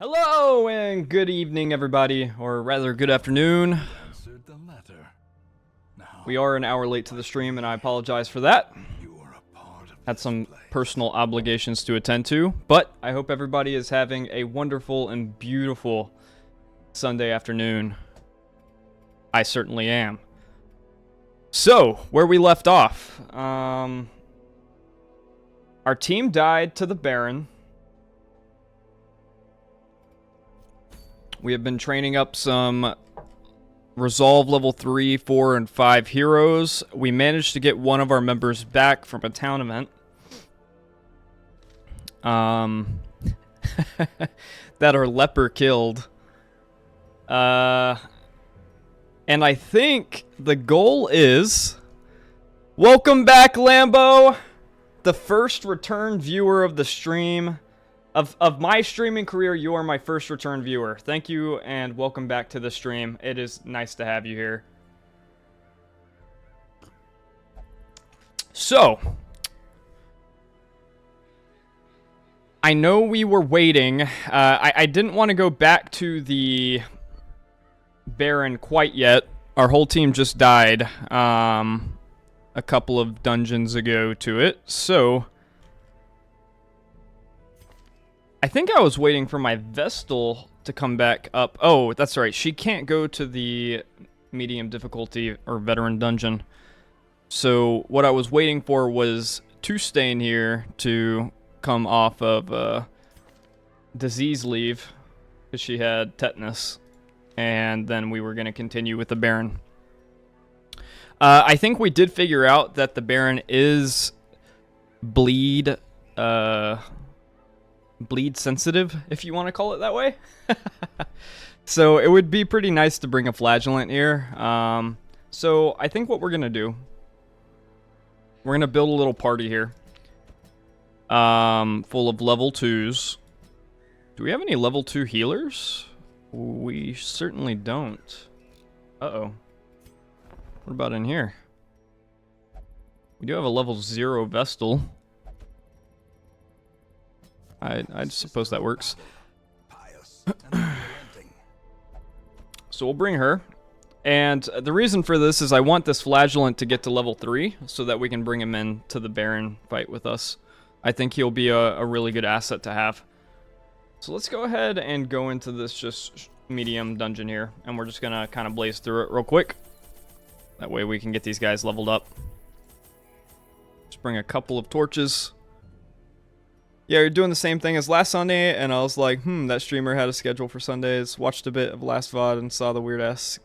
Hello and good evening, everybody, or rather, good afternoon. We are an hour late to the stream, and I apologize for that. Had some personal obligations to attend to, but I hope everybody is having a wonderful and beautiful Sunday afternoon. I certainly am. So, where we left off, our team died to the Baron. We have been training up some Resolve level 3, 4, and 5 heroes. We managed to get one of our members back from a town event. That our leper killed. And I think the goal is... Welcome back, Lambo! The first return viewer of the stream. Of my streaming career, you are my first return viewer. Thank you, and welcome back to the stream. It is nice to have you here. So, I know we were waiting. I didn't want to go back to the Baron quite yet. Our whole team just died a couple of dungeons ago to it, so... I think I was waiting for my Vestal to come back up. Oh, that's right. She can't go to the medium difficulty or veteran dungeon. So what I was waiting for was to stay in here to come off of disease leave because she had tetanus. And then we were going to continue with the Baron. I think we did figure out that the Baron is bleed sensitive, if you want to call it that way. So it would be pretty nice to bring a flagellant here. So I think what we're gonna do, we're gonna build a little party here, full of level 2s. Do we have any level 2 healers? We certainly don't. Uh-oh. What about in here? We do have a level 0 Vestal. I suppose that works. So we'll bring her. And the reason for this is I want this flagellant to get to level 3 so that we can bring him in to the Baron fight with us. I think he'll be a really good asset to have. So let's go ahead and go into this just medium dungeon here. And we're just going to kind of blaze through it real quick. That way we can get these guys leveled up. Just bring a couple of torches. Yeah, you're doing the same thing as last Sunday, and I was like, that streamer had a schedule for Sundays. Watched a bit of last VOD and saw the weird ass.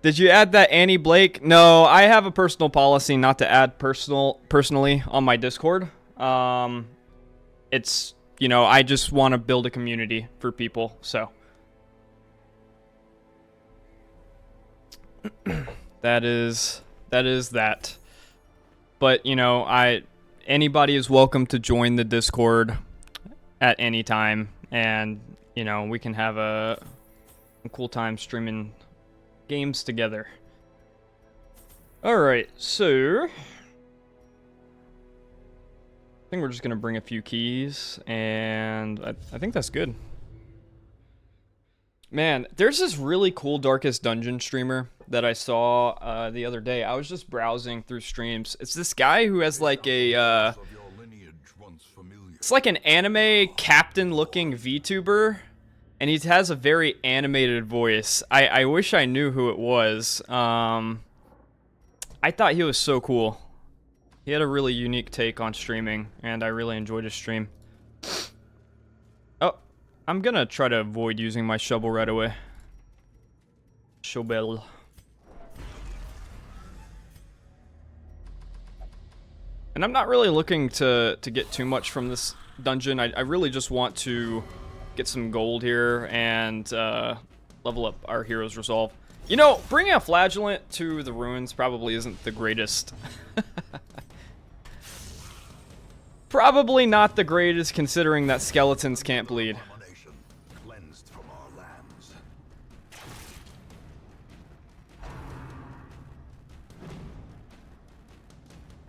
Did you add that Annie Blake? No, I have a personal policy not to add personally on my Discord. It's, you know, I just want to build a community for people, so. That is that. But, you know, anybody is welcome to join the Discord at any time, and you know, we can have a cool time streaming games together. Alright, so I think we're just gonna bring a few keys, and I think that's good. Man, there's this really cool Darkest Dungeon streamer that I saw the other day. I was just browsing through streams. It's this guy who has like a it's like an anime captain looking VTuber, and he has a very animated voice. I wish I knew who it was. I thought he was so cool. He had a really unique take on streaming, and I really enjoyed his stream. Oh, I'm gonna try to avoid using my shovel right away. Shovel. And I'm not really looking to get too much from this dungeon. I really just want to get some gold here and level up our hero's resolve. You know, bringing a flagellant to the ruins probably isn't the greatest. Probably not the greatest considering that skeletons can't bleed.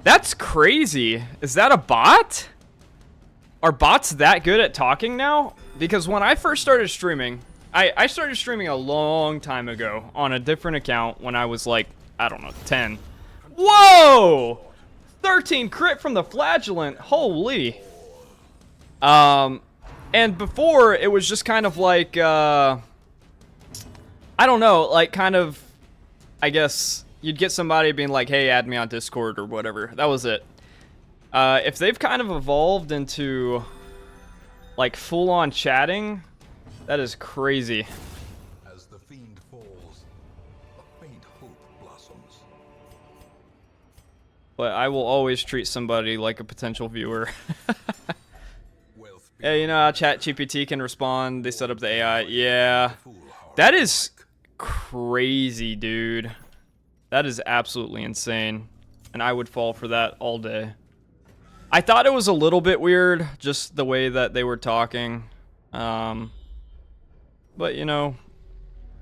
That's crazy. Is that a bot? Are bots that good at talking now? Because when I first started streaming, I started streaming a long time ago on a different account when I was like, I don't know, 10. Whoa! 13 crit from the flagellant. Holy. And before it was just kind of like, I don't know, like kind of, I guess you'd get somebody being like, hey, add me on Discord or whatever. That was it. If they've kind of evolved into like full-on chatting, that is crazy. As the fiend falls, a faint hope blossoms. But I will always treat somebody like a potential viewer. Yeah, you know how ChatGPT can respond, they set up the AI. Yeah. That is crazy, dude. That is absolutely insane. And I would fall for that all day. I thought it was a little bit weird, just the way that they were talking. But, you know,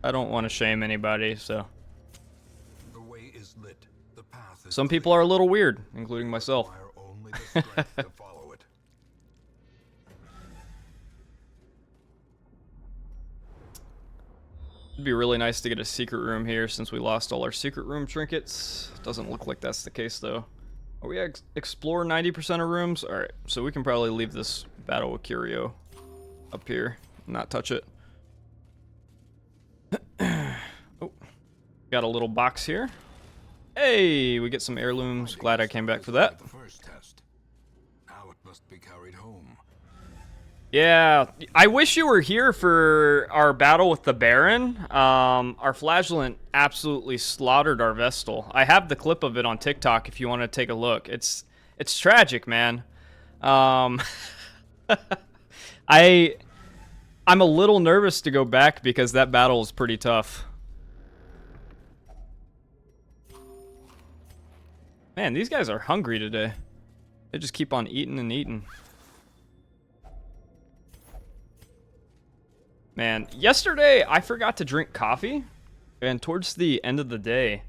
I don't want to shame anybody, so. The way is lit. The path is Some people are a little weird, including myself. only the strength to follow it. It'd be really nice to get a secret room here since we lost all our secret room trinkets. Doesn't look like that's the case though. Are we explore 90% of rooms? Alright, so we can probably leave this battle with Curio up here. Not touch it. Oh, got a little box here. Hey, we get some heirlooms. Glad I came back for that. The first test. Now it must be carried home. Yeah, I wish you were here for our battle with the Baron. Our Flagellant absolutely slaughtered our Vestal. I have the clip of it on TikTok if you want to take a look. It's tragic, man. I'm a little nervous to go back because that battle is pretty tough. Man, these guys are hungry today. They just keep on eating and eating. Man, yesterday I forgot to drink coffee, and towards the end of the day,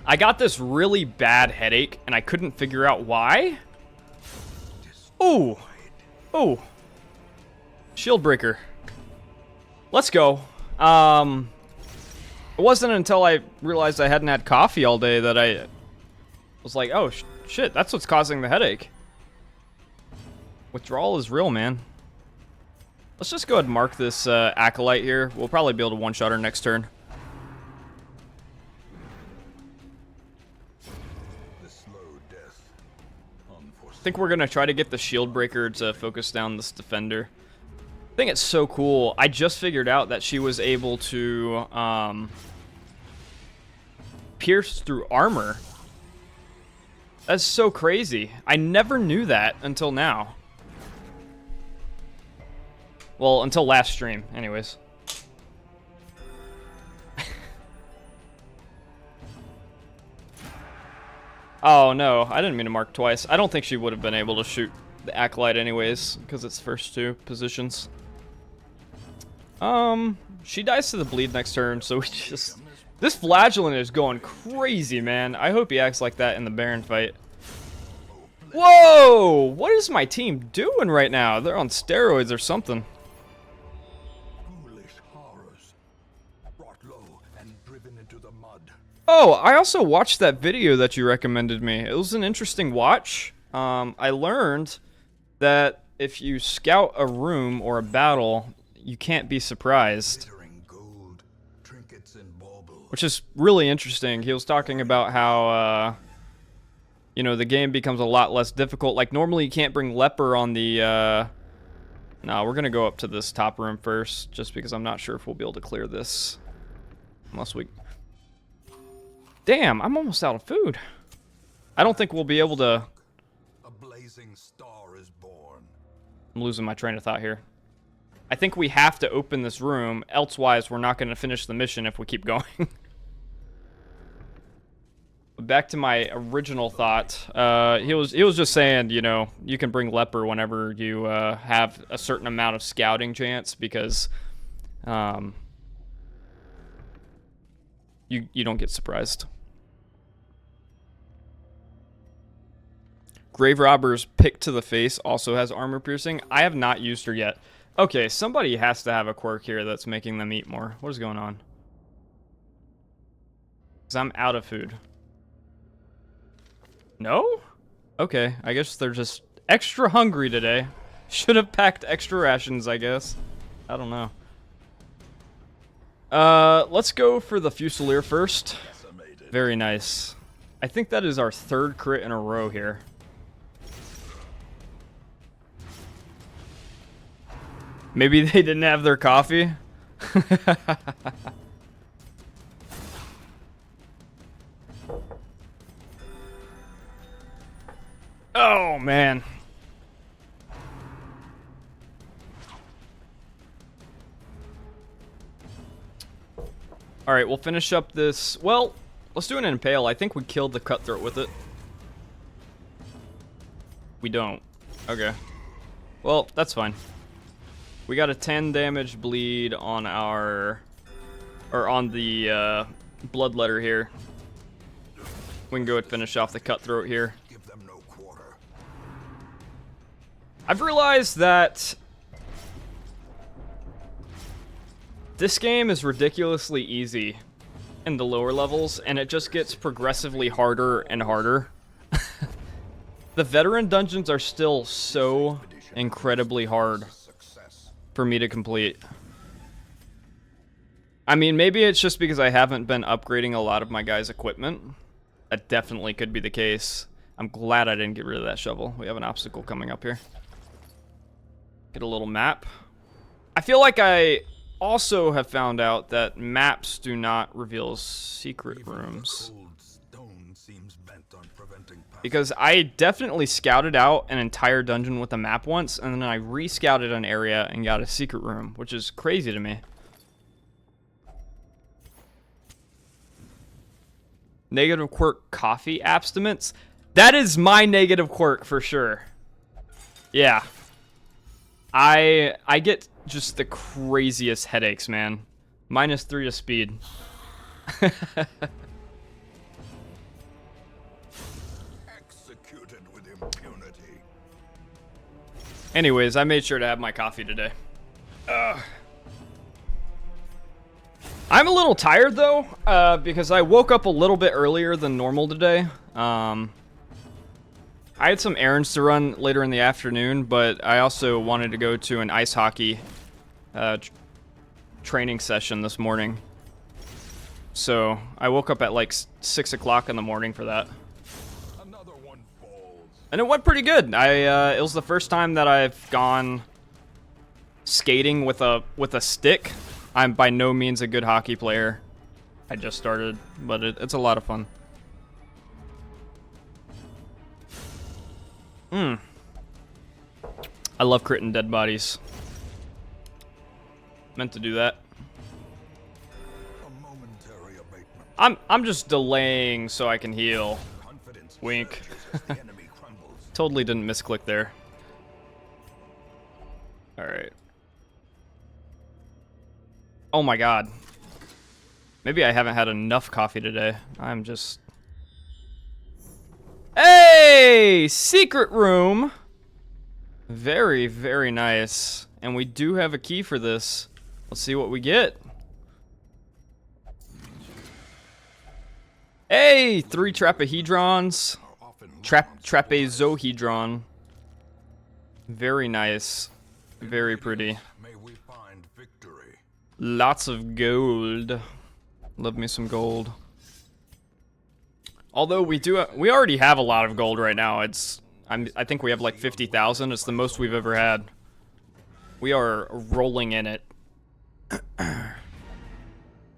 I got this really bad headache, and I couldn't figure out why. Ooh. Ooh. Shield breaker. Let's go. It wasn't until I realized I hadn't had coffee all day that I was like, oh, shit, that's what's causing the headache. Withdrawal is real, man. Let's just go ahead and mark this Acolyte here. We'll probably be able to one-shot her next turn. I think we're going to try to get the Shield Breaker to focus down this Defender. I think it's so cool. I just figured out that she was able to pierce through armor. That's so crazy. I never knew that until now. Well, until last stream, anyways. Oh, no. I didn't mean to mark twice. I don't think she would have been able to shoot the Acolyte anyways, because it's first two positions. She dies to the bleed next turn, so we just... This Flagellant is going crazy, man. I hope he acts like that in the Baron fight. Whoa! What is my team doing right now? They're on steroids or something. Oh, I also watched that video that you recommended me. It was an interesting watch. I learned that if you scout a room or a battle, you can't be surprised. Which is really interesting. He was talking about how, you know, the game becomes a lot less difficult. Like, normally you can't bring Leper on the, No, we're gonna go up to this top room first, just because I'm not sure if we'll be able to clear this. Unless we... Damn, I'm almost out of food. I don't think we'll be able to... A blazing star is born. I'm losing my train of thought here. I think we have to open this room, elsewise we're not going to finish the mission if we keep going. But back to my original thought. He was just saying, you know, you can bring Leper whenever you have a certain amount of scouting chance, because you don't get surprised. Grave Robber's Pick to the Face also has armor piercing. I have not used her yet. Okay, somebody has to have a quirk here that's making them eat more. What is going on? Because I'm out of food. No? Okay, I guess they're just extra hungry today. Should have packed extra rations, I guess. I don't know. Let's go for the Fusilier first. Very nice. I think that is our 3rd crit in a row here. Maybe they didn't have their coffee. Oh, man. Alright, we'll finish up this. Well, let's do an impale. I think we killed the cutthroat with it. We don't. Okay. Well, that's fine. We got a 10 damage bleed on our... or on the bloodletter here. We can go and finish off the cutthroat here. Give them no quarter. I've realized that this game is ridiculously easy in the lower levels, and it just gets progressively harder and harder. The veteran dungeons are still so incredibly hard for me to complete. I mean, maybe it's just because I haven't been upgrading a lot of my guys' equipment. That definitely could be the case. I'm glad I didn't get rid of that shovel. We have an obstacle coming up here. Get a little map. I feel like I also have found out that maps do not reveal secret rooms. Because I definitely scouted out an entire dungeon with a map once, and then I re-scouted an area and got a secret room, which is crazy to me. Negative quirk coffee abstinence? That is my negative quirk for sure. Yeah. I get just the craziest headaches, man. -3 to speed. Executed with impunity. Anyways, I made sure to have my coffee today. I'm a little tired though, because I woke up a little bit earlier than normal today. I had some errands to run later in the afternoon, but I also wanted to go to an ice hockey training session this morning. So I woke up at like 6 o'clock in the morning for that. Another one falls. And it went pretty good. It was the first time that I've gone skating with a stick. I'm by no means a good hockey player. I just started, but it's a lot of fun. I love critting dead bodies. Meant to do that. A momentary abatement. I'm just delaying so I can heal. Confidence Wink. surges as the enemy crumbles. Totally didn't misclick there. Alright. Oh my god. Maybe I haven't had enough coffee today. I'm just... Hey! Secret room! Very, very nice. And we do have a key for this. Let's see what we get. Hey! 3 trapahedrons. Trapezohedron. Very nice. Very pretty. May we find victory. Lots of gold. Love me some gold. Although we already have a lot of gold right now. I think we have like 50,000. It's the most we've ever had. We are rolling in it.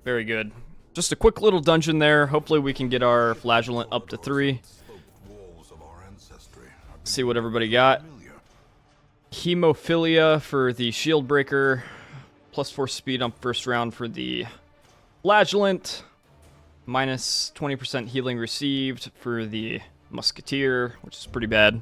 Very good. Just a quick little dungeon there. Hopefully we can get our flagellant up to 3. Walls of our ancestry. See what everybody got. Hemophilia for the shield breaker. +4 speed on first round for the flagellant. Minus 20% healing received for the musketeer, which is pretty bad.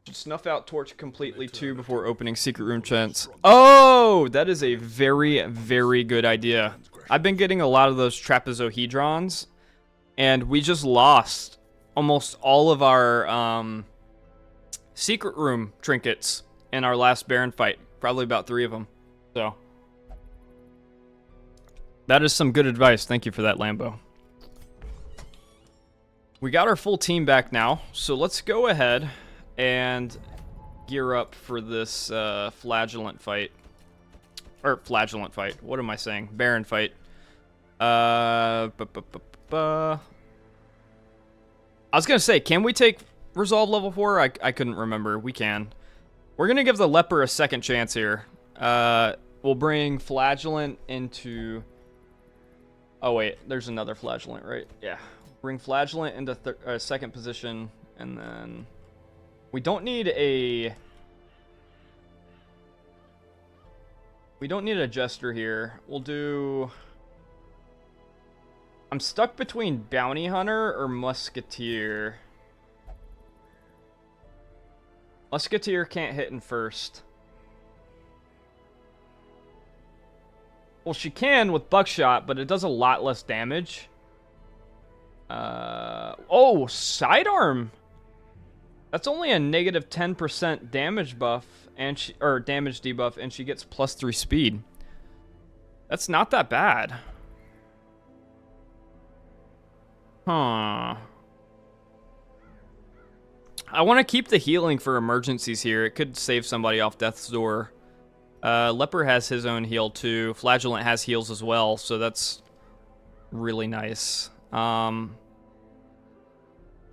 Should snuff out torch completely too before opening secret room chants. Oh, that is a very, very good idea. I've been getting a lot of those trapezohedrons, and we just lost almost all of our secret room trinkets in our last Baron fight. Probably about 3 of them. So that is some good advice. Thank you for that, Lambo. We got our full team back now, so let's go ahead and gear up for this flagellant fight. Or flagellant fight. What am I saying? Baron fight. I was gonna say, can we take Resolve level 4? I couldn't remember. We can. We're gonna give the leper a second chance here. We'll bring flagellant into... Oh wait, there's another flagellant, right? Yeah. Bring flagellant into second position, and then we don't need a jester here. We'll do... I'm stuck between bounty hunter or musketeer. Musketeer can't hit in first. Well, she can with buckshot, but it does a lot less damage. Oh, sidearm. That's only a negative 10% damage buff, and damage debuff, and she gets +3 speed. That's not that bad. Huh. I want to keep the healing for emergencies here. It could save somebody off death's door. Leper has his own heal too. Flagellant has heals as well, so that's really nice. I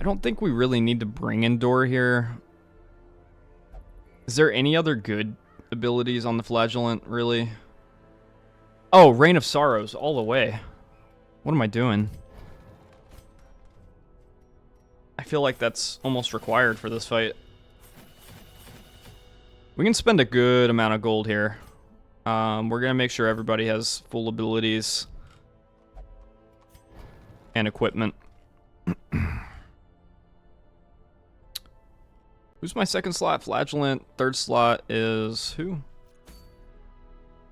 don't think we really need to bring Endure here. Is there any other good abilities on the Flagellant, really? Oh, Reign of Sorrows, all the way. What am I doing? I feel like that's almost required for this fight. We can spend a good amount of gold here. We're going to make sure everybody has full abilities and equipment. Who's my second slot? Flagellant. Third slot is who?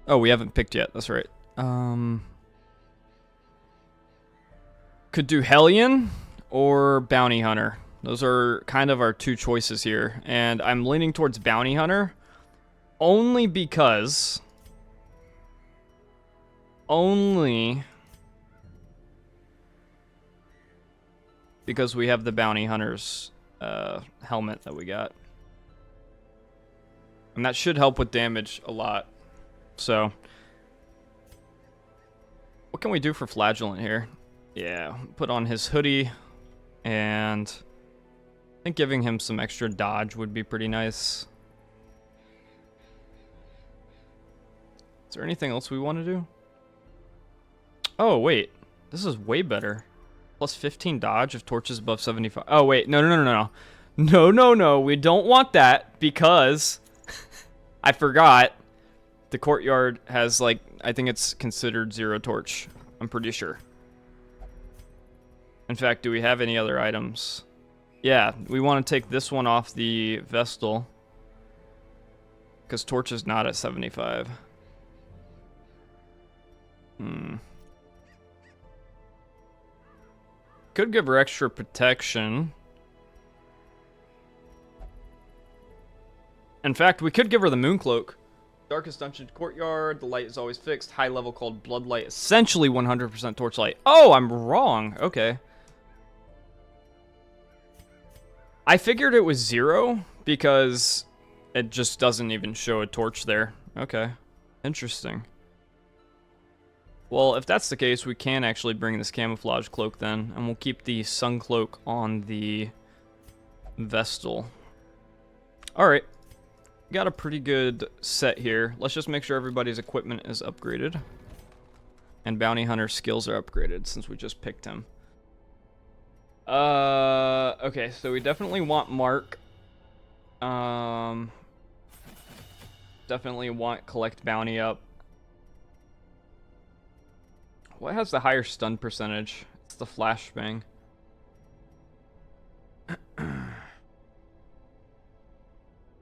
Oh, we haven't picked yet. That's right. Could do Hellion or Bounty Hunter. Those are kind of our 2 choices here. And I'm leaning towards Bounty Hunter only because... we have the Bounty Hunter's helmet that we got. And that should help with damage a lot. So, what can we do for Flagellant here? Yeah, put on his hoodie, and I think giving him some extra dodge would be pretty nice. Is there anything else we want to do? Oh, wait. This is way better. Plus 15 dodge if torches above 75. Oh, wait. No. No. We don't want that because I forgot the courtyard has, like, I think it's considered 0 torch. I'm pretty sure. In fact, do we have any other items? Yeah, we want to take this one off the Vestal because torch is not at 75. Could give her extra protection. In fact, we could give her the Mooncloak. Darkest dungeon courtyard. The light is always fixed. High level called Bloodlight. Essentially 100% torchlight. Oh, I'm wrong. Okay. I figured it was 0 because it just doesn't even show a torch there. Okay. Interesting. Well, if that's the case, we can actually bring this camouflage cloak then, and we'll keep the sun cloak on the Vestal. Alright. Got a pretty good set here. Let's just make sure everybody's equipment is upgraded. And Bounty Hunter skills are upgraded since we just picked him. Okay, so we definitely want Mark. Definitely want Collect Bounty up. What has the higher stun percentage? It's the flashbang.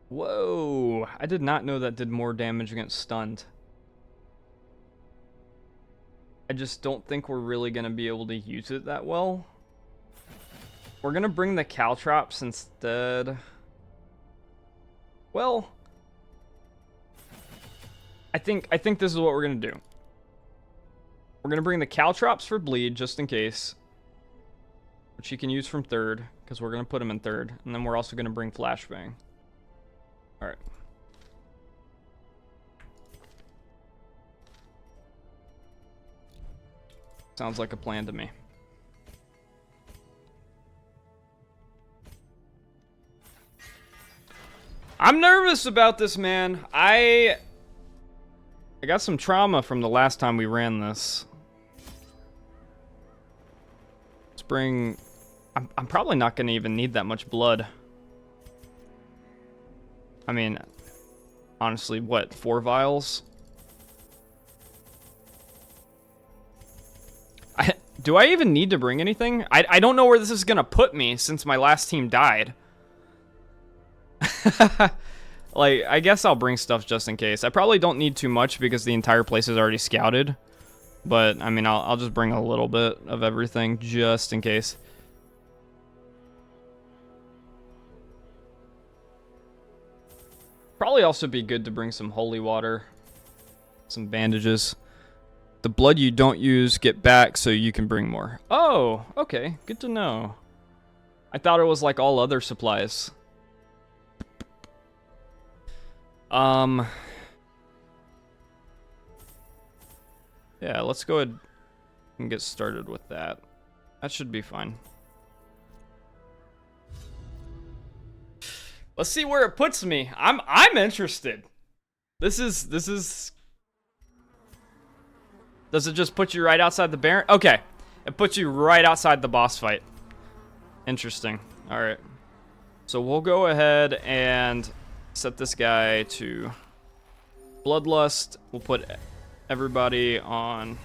Whoa! I did not know that did more damage against stunned. I just don't think we're really going to be able to use it that well. we're gonna bring the caltrops instead. Well, I think this is what we're gonna do. We're gonna bring the caltrops for bleed just in case, which he can use from third because we're gonna put him in third, and then we're also gonna bring flashbang. All right. Sounds like a plan to me. I'm nervous about this, man. I got some trauma from the last time we ran this. Let's bring... I'm probably not going to even need that much blood. I mean, honestly, what, 4 vials? Do I even need to bring anything? I don't know where this is going to put me since my last team died. Like, I guess I'll bring stuff just in case. I probably don't need too much because the entire place is already scouted. But, I mean, I'll just bring a little bit of everything just in case. Probably also be good to bring some holy water. Some bandages. The blood you don't use, get back so you can bring more. Oh, okay. Good to know. I thought it was like all other supplies. Yeah, let's go ahead and get started with that. That should be fine. Let's see where it puts me. I'm interested. This is Does it just put you right outside the Baron? Okay. It puts you right outside the boss fight. Interesting. All right. So we'll go ahead and set this guy to Bloodlust. We'll put everybody on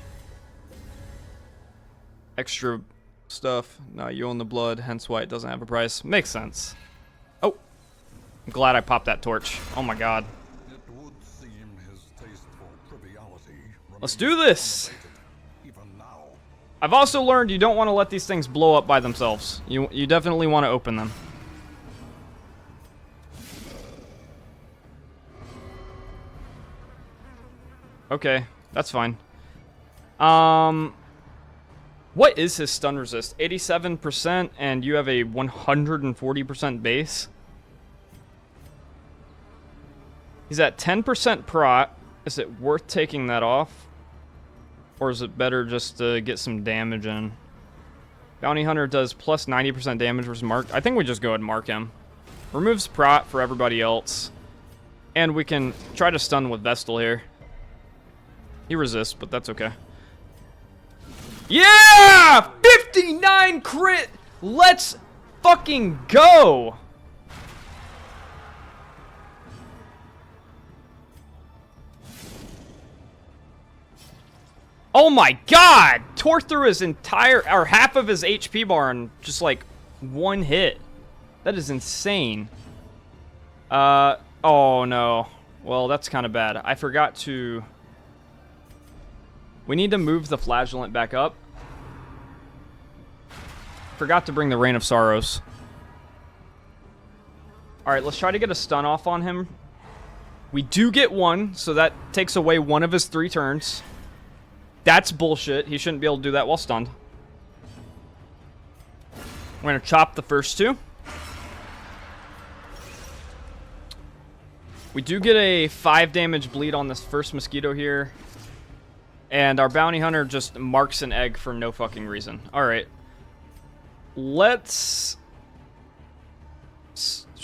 extra stuff. No, you own the blood, hence why it doesn't have a price. Makes sense. Oh, I'm glad I popped that torch. Oh my god. It would seem his taste for triviality Let's do this. even now. I've also learned you don't want to let these things blow up by themselves. You definitely want to open them. Okay, that's fine. What is his stun resist? 87%, and you have a 140% base? He's at 10% prot. Is it worth taking that off? Or is it better just to get some damage in? Bounty Hunter does plus 90% damage versus marked. I think we just go ahead and mark him. Removes prot for everybody else. And we can try to stun with Vestal here. He resists, but that's okay. Yeah! 59 crit! Let's fucking go! Oh my god! Tore through his entire, or half of his HP bar in just like one hit. That is insane. Oh no. Well, that's kind of bad. I forgot to... We need to move the Flagellant back up. Forgot to bring the Rain of Sorrows. Alright, let's try to get a stun off on him. We do get one, so that takes away one of his 3 turns. That's bullshit. He shouldn't be able to do that while stunned. We're going to chop the first 2. We do get a 5 damage bleed on this first mosquito here. And our bounty hunter just marks an egg for no fucking reason. Alright. Let's...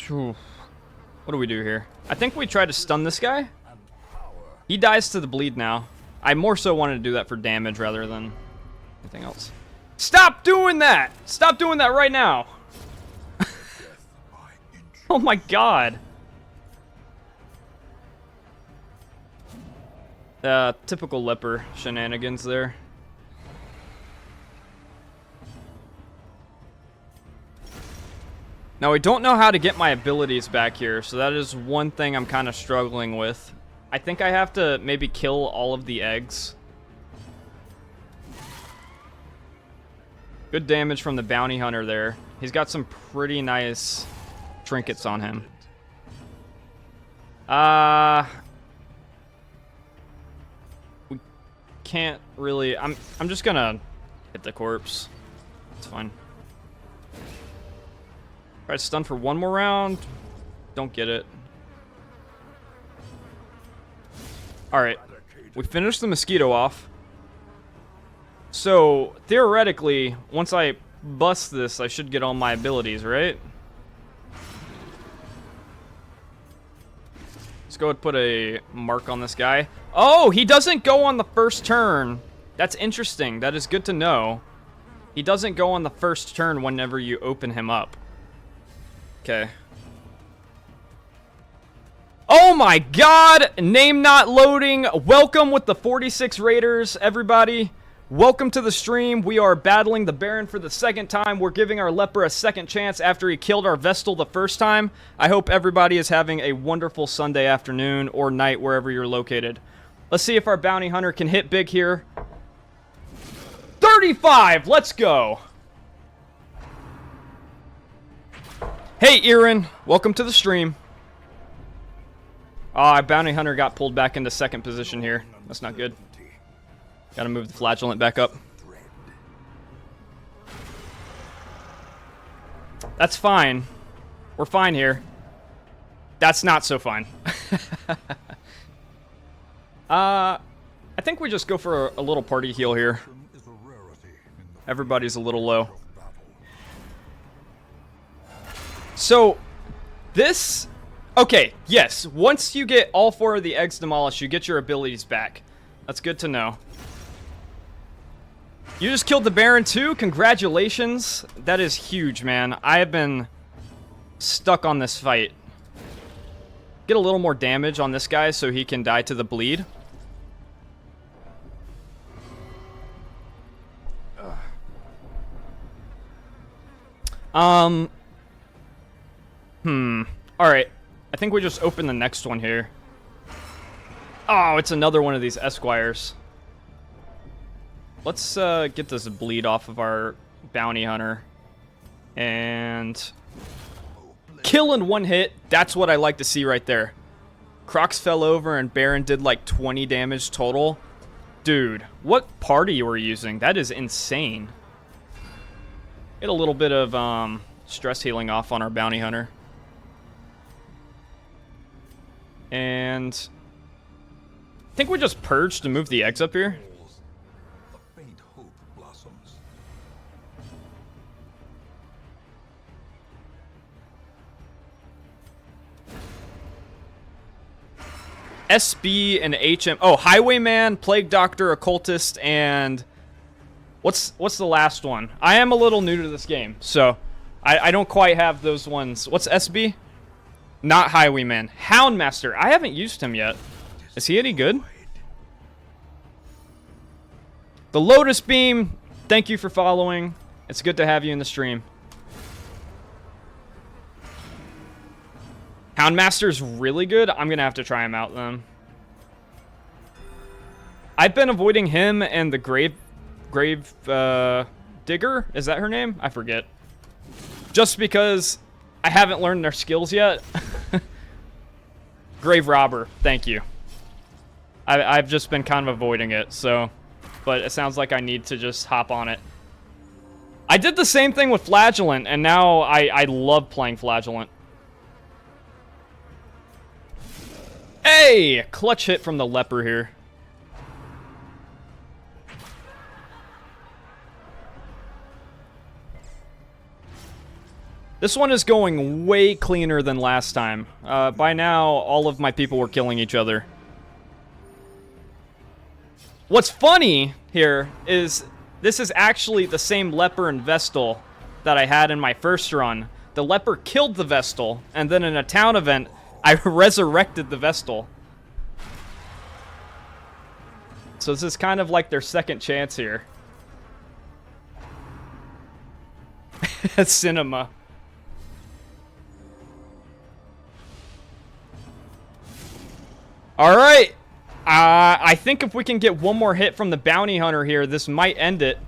What do we do here? I think we try to stun this guy. He dies to the bleed now. I more so wanted to do that for damage rather than anything else. Stop doing that! Stop doing that right now! Oh my god. Typical leper shenanigans there. Now, I don't know how to get my abilities back here, so that is one thing I'm kind of struggling with. I think I have to maybe kill all of the eggs. Good damage from the bounty hunter there. He's got some pretty nice trinkets on him. We can't really... I'm just gonna hit the corpse. It's fine. Alright, stun for one more round. Don't get it. Alright. We finished the mosquito off. So, theoretically, once I bust this, I should get all my abilities, right? Let's go ahead and put a mark on this guy. Oh, he doesn't go on the first turn. That's interesting. That is good to know. He doesn't go on the first turn whenever you open him up. Okay. Oh my god! Name not loading. Welcome with the 46 Raiders, everybody. Welcome to the stream. We are battling the Baron for the second time. We're giving our leper a second chance after he killed our Vestal the first time. I hope everybody is having a wonderful Sunday afternoon or night wherever you're located. Let's see if our bounty hunter can hit big here. 35! Let's go! Hey, Erin. Welcome to the stream. Our bounty hunter got pulled back into second position here. That's not good. Gotta move the flagellant back up. That's fine. We're fine here. That's not so fine. I think we just go for a little party heal here. Everybody's a little low. So, this... Okay, yes. Once you get all 4 of the eggs demolished, you get your abilities back. That's good to know. You just killed the Baron too? Congratulations. That is huge, man. I have been stuck on this fight. Get a little more damage on this guy so he can die to the bleed. Alright. I think we just open the next one here. Oh, it's another one of these Esquires. Let's get this bleed off of our bounty hunter. And... kill in one hit. That's what I like to see right there. Crocs fell over and Baron did like 20 damage total. Dude, what party you were using? That is insane. Get a little bit of stress healing off on our bounty hunter. And... I think we just purged to move the eggs up here. SB and HM. Oh, Highwayman, Plague Doctor, Occultist, and what's the last one? I am a little new to this game, so I don't quite have those ones. What's SB? Not Highwayman. Houndmaster. I haven't used him yet. Is he any good? The Lotus Beam. Thank you for following. It's good to have you in the stream. Houndmaster's really good. I'm gonna have to try him out then. I've been avoiding him and the Grave Digger. Is that her name? I forget. Just because I haven't learned their skills yet. Grave Robber. Thank you. I've just been kind of avoiding it, so... But it sounds like I need to just hop on it. I did the same thing with Flagellant, and now I love playing Flagellant. Hey! Clutch hit from the leper here. This one is going way cleaner than last time. By now, all of my people were killing each other. What's funny here is this is actually the same leper and Vestal that I had in my first run. The leper killed the Vestal, and then in a town event, I resurrected the Vestal. So this is kind of like their second chance here. Cinema. Alright. I think if we can get one more hit from the bounty hunter here, this might end it.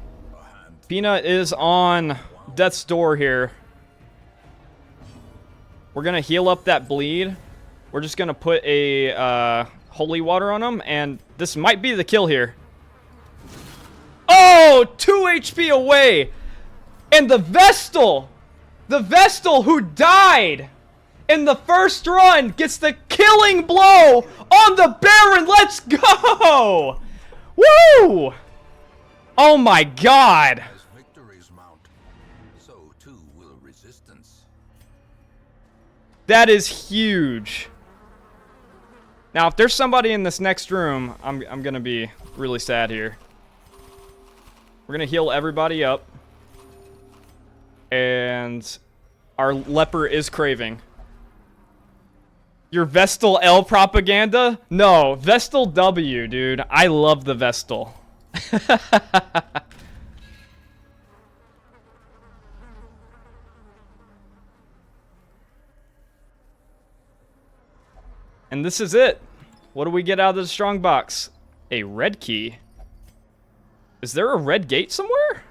Peanut is on death's door here. We're going to heal up that bleed. We're just going to put a holy water on him, and this might be the kill here. Oh, 2 HP away. And the Vestal who died in the first run gets the killing blow on the Baron. Let's go. Woo. Oh my God. As victories mount, so too will resistance. That is huge. Now, if there's somebody in this next room, I'm going to be really sad here. We're going to heal everybody up. And our leper is craving. Your Vestal L propaganda? No, Vestal W, dude. I love the Vestal. And this is it. What do we get out of the strong box? A red key. Is there a red gate somewhere?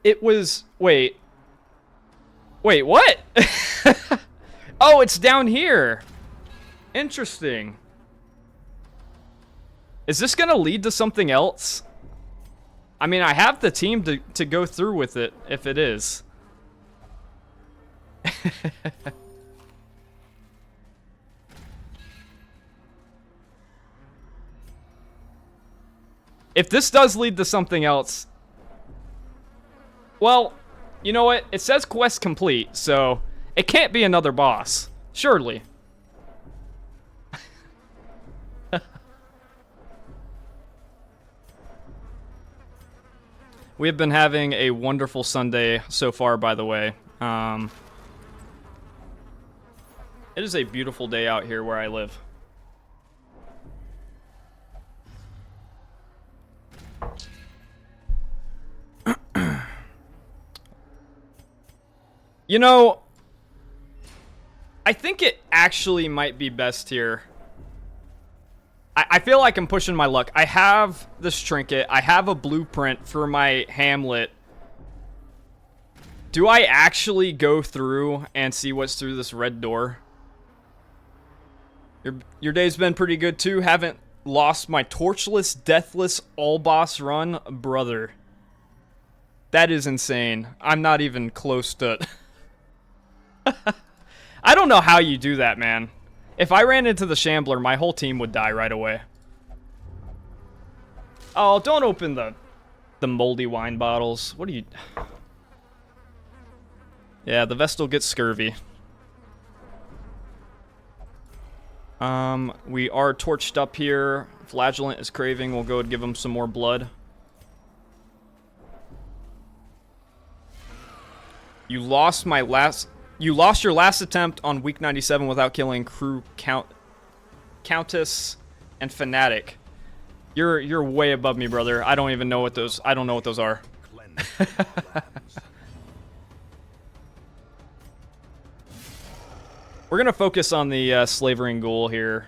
It was... Wait. Wait, what? Oh, it's down here. Interesting. Is this gonna lead to something else? I mean, I have the team to go through with it, if it is. If this does lead to something else... Well, you know what? It says quest complete, so it can't be another boss. Surely. We have been having a wonderful Sunday so far, by the way. It is a beautiful day out here where I live. You know, I think it actually might be best here. I feel like I'm pushing my luck. I have this trinket. I have a blueprint for my Hamlet. Do I actually go through and see what's through this red door? Your day's been pretty good too. Haven't lost my torchless, deathless, all-boss run? Brother. That is insane. I'm not even close to... I don't know how you do that, man. If I ran into the Shambler, my whole team would die right away. Oh, don't open the moldy wine bottles. What are you... Yeah, the Vestal gets scurvy. We are torched up here. Flagellant is craving. We'll go and give him some more blood. You lost your last attempt on week 97 without killing crew Countess and Fanatic. You're way above me, brother. I don't even know what those are. We're gonna focus on the slavering ghoul here.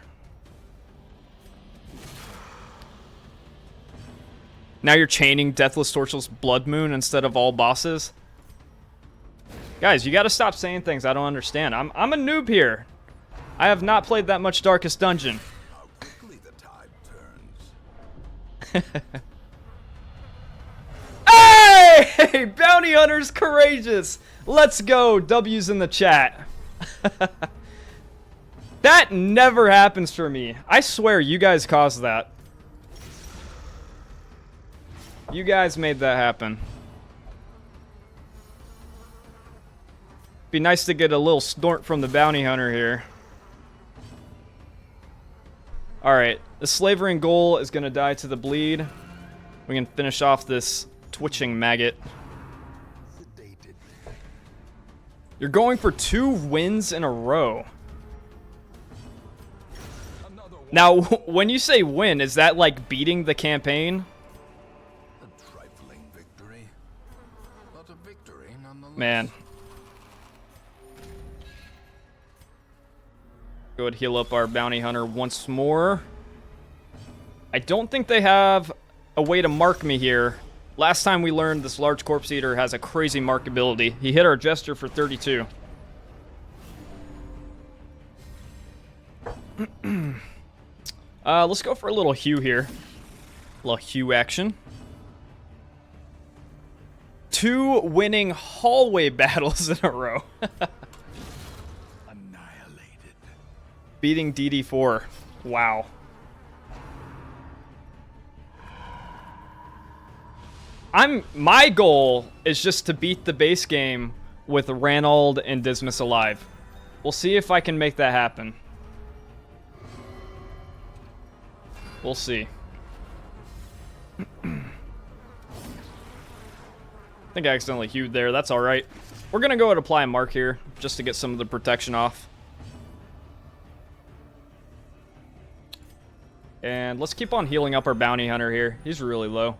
Now you're chaining Deathless Torchless Blood Moon instead of all bosses. Guys, you gotta stop saying things I don't understand. I'm a noob here. I have not played that much Darkest Dungeon. How quickly the tide turns. Hey! Bounty Hunter's courageous! Let's go! W's in the chat. That never happens for me. I swear you guys caused that. You guys made that happen. Be nice to get a little snort from the bounty hunter here. Alright, the slavering ghoul is gonna die to the bleed. We can finish off this twitching maggot. Sedated. You're going for 2 wins in a row. Another one. Now, when you say win, is that like beating the campaign? A trifling victory, but a victory nonetheless. Man. Go ahead and heal up our bounty hunter once more. I don't think they have a way to mark me here. Last time we learned this large corpse eater has a crazy markability. He hit our jester for 32. Let's go for a little Hue here. A little Hue action. 2 winning hallway battles in a row. Annihilated. Beating DD4. Wow. My goal is just to beat the base game with Ranald and Dismas alive. We'll see if I can make that happen. We'll see. I think I accidentally hewed there. That's alright. We're going to go and apply a mark here just to get some of the protection off. And let's keep on healing up our bounty hunter here. He's really low.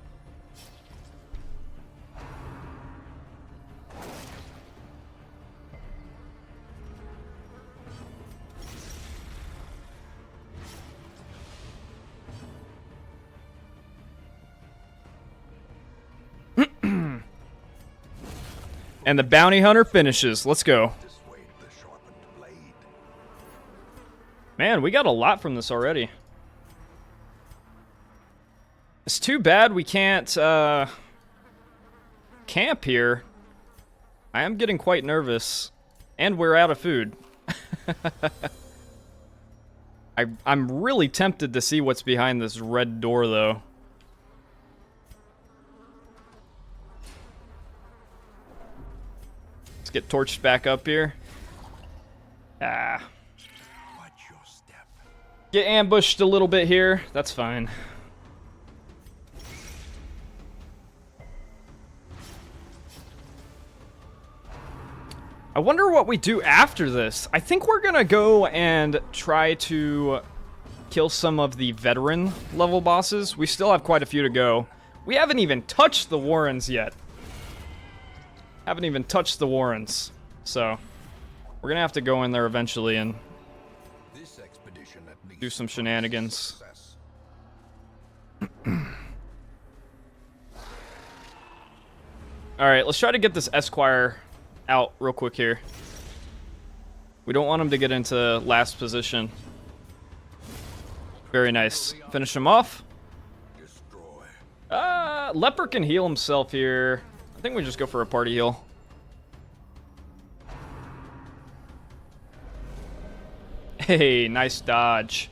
And the bounty hunter finishes. Let's go. Dissuade the sharpened blade. Man, we got a lot from this already. It's too bad we can't camp here. I am getting quite nervous. And we're out of food. I'm really tempted to see what's behind this red door, though. Let's get torched back up here. Ah. Watch your step. Get ambushed a little bit here. That's fine. I wonder what we do after this. I think we're gonna go and try to kill some of the veteran level bosses. We still have quite a few to go. We haven't even touched the Warrens yet. Haven't even touched the Warrens. So, we're gonna have to go in there eventually and This expedition at least do some shenanigans. success. Alright, let's try to get this Esquire out real quick here. We don't want him to get into last position. Very nice. Finish him off. Destroy. Leper can heal himself here. I think we just go for a party heal. Hey, nice dodge.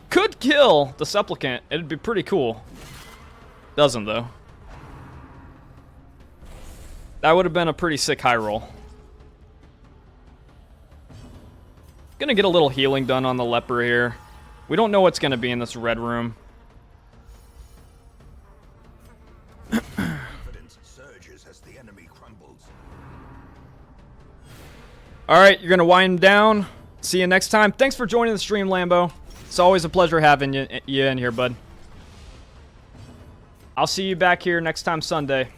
Could kill the supplicant. It'd be pretty cool. Doesn't, though. That would have been a pretty sick high roll. Gonna get a little healing done on the leper here. We don't know what's gonna be in this red room. Confidence surges as the enemy crumbles. Alright, you're gonna wind down. See you next time. Thanks for joining the stream, Lambo. It's always a pleasure having you in here, bud. I'll see you back here next time Sunday.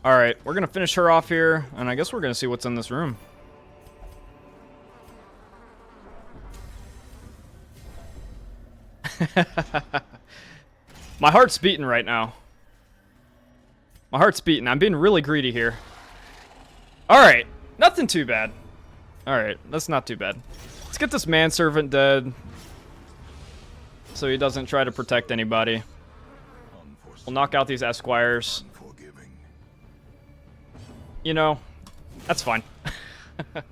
Alright, we're gonna finish her off here, and I guess we're gonna see what's in this room. My heart's beating right now. My heart's beating. I'm being really greedy here. Alright, nothing too bad. Alright, that's not too bad. Let's get this manservant dead, so he doesn't try to protect anybody. We'll knock out these Esquires. Unforgiving. You know, that's fine. I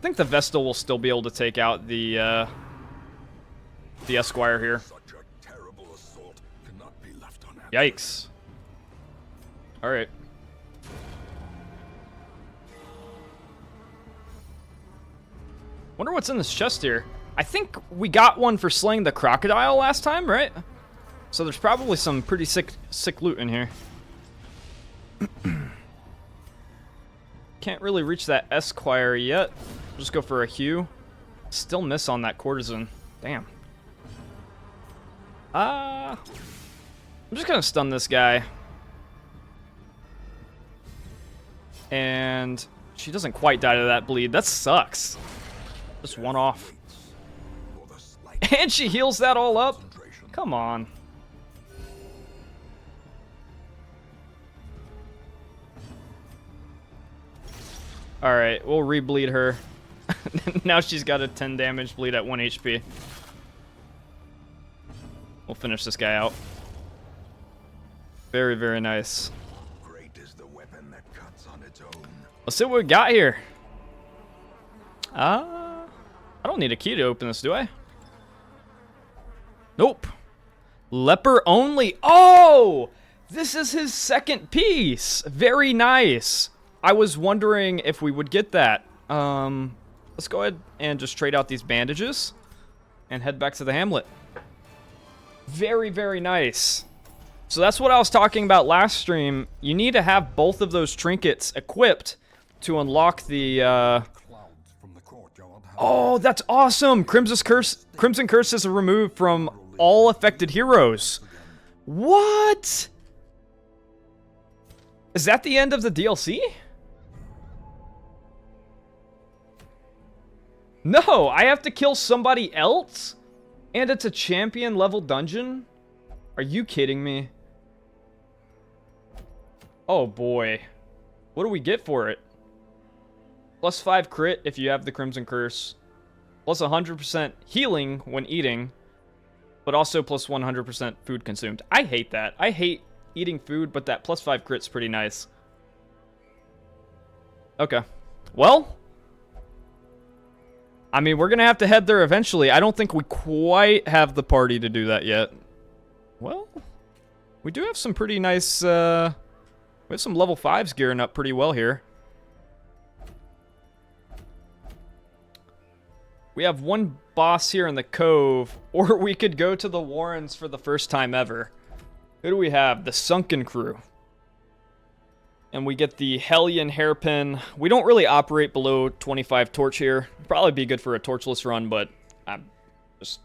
think the Vestal will still be able to take out the Esquire here. Such a terrible assault cannot be left unanswered. Yikes. Alright. Wonder what's in this chest here. I think we got one for slaying the crocodile last time, right? So there's probably some pretty sick loot in here. Can't really reach that Esquire yet. Just go for a Hue. Still miss on that courtesan. Damn. I'm just gonna stun this guy. And she doesn't quite die to that bleed. That sucks. Just one off. For the slight And she heals that all up? concentration. Come on. Alright, we'll re-bleed her. Now she's got a 10 damage bleed at 1 HP. We'll finish this guy out. Very, very nice. Great is the weapon that cuts on its own. Let's see what we got here. I don't need a key to open this, do I? Nope. Leper only. Oh! This is his second piece. Very nice. I was wondering if we would get that. Let's go ahead and just trade out these bandages and head back to the hamlet. Very, very nice. So that's what I was talking about last stream. You need to have both of those trinkets equipped to unlock the, Clouds from the courtyard have Oh, that's awesome! Crimson Curse is removed from all affected heroes. What? Is that the end of the DLC? No, I have to kill somebody else? And it's a champion level dungeon? Are you kidding me? Oh boy. What do we get for it? Plus 5 crit if you have the Crimson Curse. Plus 100% healing when eating. But also plus 100% food consumed. I hate that. I hate eating food, but that plus 5 crit's pretty nice. Okay. Well, I mean, we're going to have to head there eventually. I don't think we quite have the party to do that yet. Well, we do have some pretty nice, we have some level 5s gearing up pretty well here. We have one boss here in the cove, or we could go to the Warrens for the first time ever. Who do we have? The Sunken Crew. And we get the Hellion Hairpin. We don't really operate below 25 torch here. Probably be good for a torchless run, but I'm just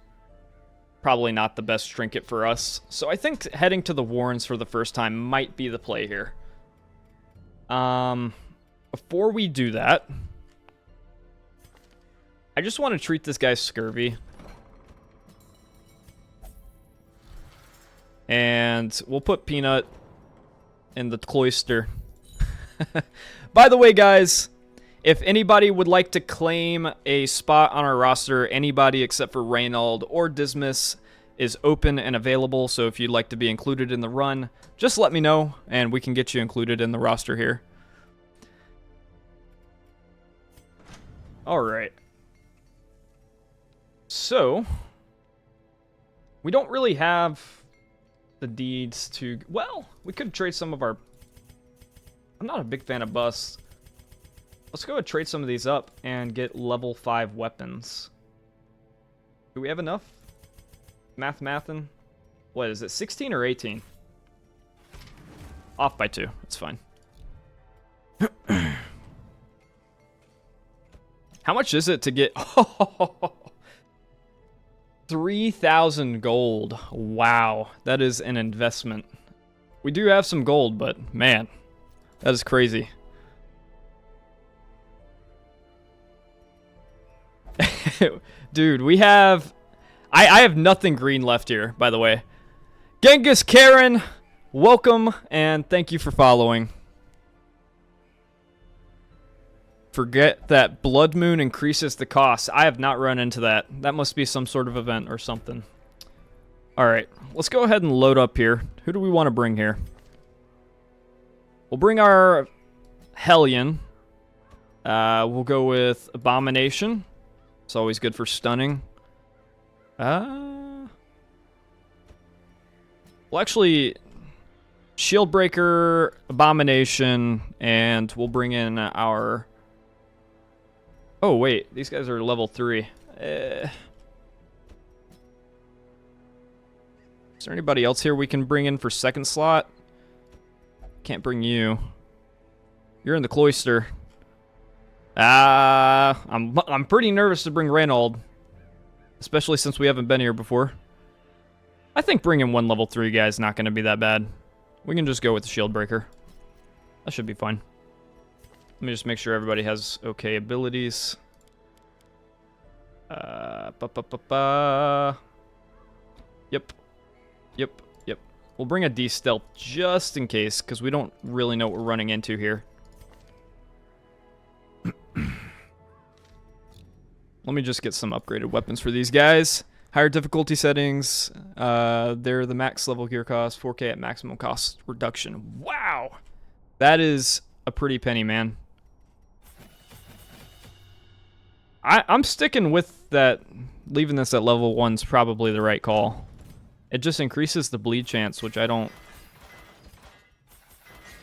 probably not the best trinket for us. So I think heading to the Warrens for the first time might be the play here. Before we do that, I just want to treat this guy scurvy. And we'll put Peanut in the cloister. By the way, guys, if anybody would like to claim a spot on our roster, anybody except for Reynold or Dismas is open and available. So if you'd like to be included in the run, just let me know and we can get you included in the roster here. All right. So, we don't really have the deeds to... Well, we could trade some of our... I'm not a big fan of busts. Let's go and trade some of these up and get level 5 weapons. Do we have enough? Mathin? What is it, 16 or 18? Off by 2. It's fine. How much is it to get... 3,000 gold. Wow, that is an investment. We do have some gold, but man, that is crazy. Dude, we have... I have nothing green left here, by the way. Genghis Karen, welcome, and thank you for following. Forget that Blood Moon increases the cost. I have not run into that. That must be some sort of event or something. Alright, let's go ahead and load up here. Who do we want to bring here? We'll bring our Hellion. We'll go with Abomination. It's always good for stunning. Well, actually, Shieldbreaker, Abomination, and we'll bring in our... Oh, wait. These guys are level 3. Is there anybody else here we can bring in for second slot? Can't bring you. You're in the cloister. I'm pretty nervous to bring Reynold. Especially since we haven't been here before. I think bringing one level 3 guy is not going to be that bad. We can just go with the Shieldbreaker. That should be fine. Let me just make sure everybody has okay abilities. Yep. Yep. Yep. We'll bring a D-stealth just in case, because we don't really know what we're running into here. Let me just get some upgraded weapons for these guys. Higher difficulty settings. They're the max level gear cost. 4K at maximum cost reduction. Wow! That is a pretty penny, man. I'm sticking with that. Leaving this at level 1's probably the right call. It just increases the bleed chance, which I don't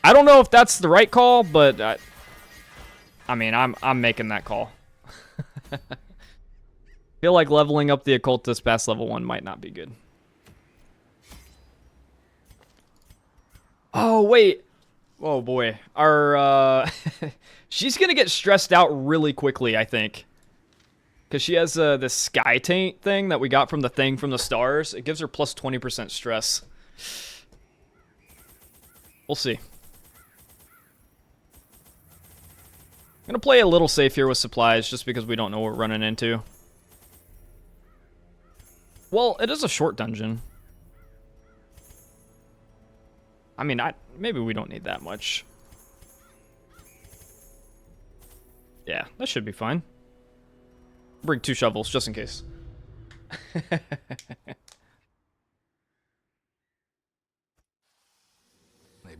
know if that's the right call, but I mean, I'm making that call. Feel like leveling up the occultist past level 1 might not be good. Oh wait. Oh boy. Our she's gonna get stressed out really quickly, I think. Because she has this sky taint thing that we got from the thing from the stars. It gives her plus 20% stress. We'll see. I'm going to play a little safe here with supplies just because we don't know what we're running into. Well, it is a short dungeon. I mean, maybe we don't need that much. Yeah, that should be fine. Bring 2 shovels, just in case. They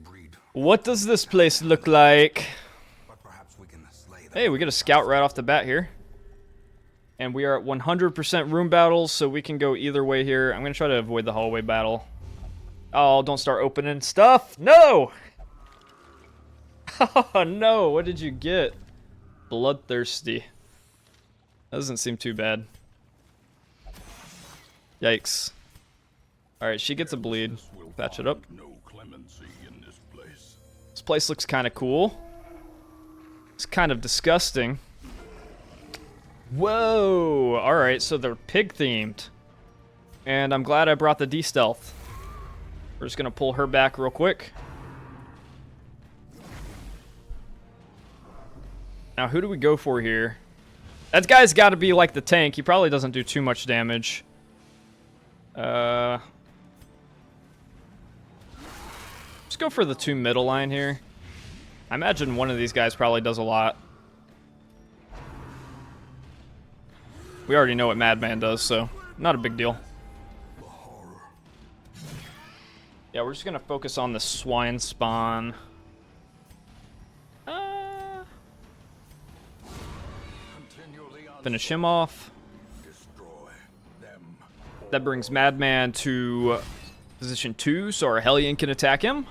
breed. What does this place look like? But perhaps we can slay them. Hey, we get a scout right off the bat here. And we are at 100% room battles, so we can go either way here. I'm going to try to avoid the hallway battle. Oh, don't start opening stuff. No! Oh, no. What did you get? Bloodthirsty. Doesn't seem too bad. Yikes. Alright, she gets a bleed. Patch it up. No clemency in this place. This place looks kind of cool. It's kind of disgusting. Whoa! Alright, so they're pig themed. And I'm glad I brought the D-stealth. We're just going to pull her back real quick. Now, who do we go for here? That guy's got to be like the tank. He probably doesn't do too much damage. Let's go for the 2 middle line here. I imagine one of these guys probably does a lot. We already know what Madman does, so not a big deal. Yeah, we're just going to focus on the swine spawn. Finish him off. That brings Madman to position 2, so our Hellion can attack him.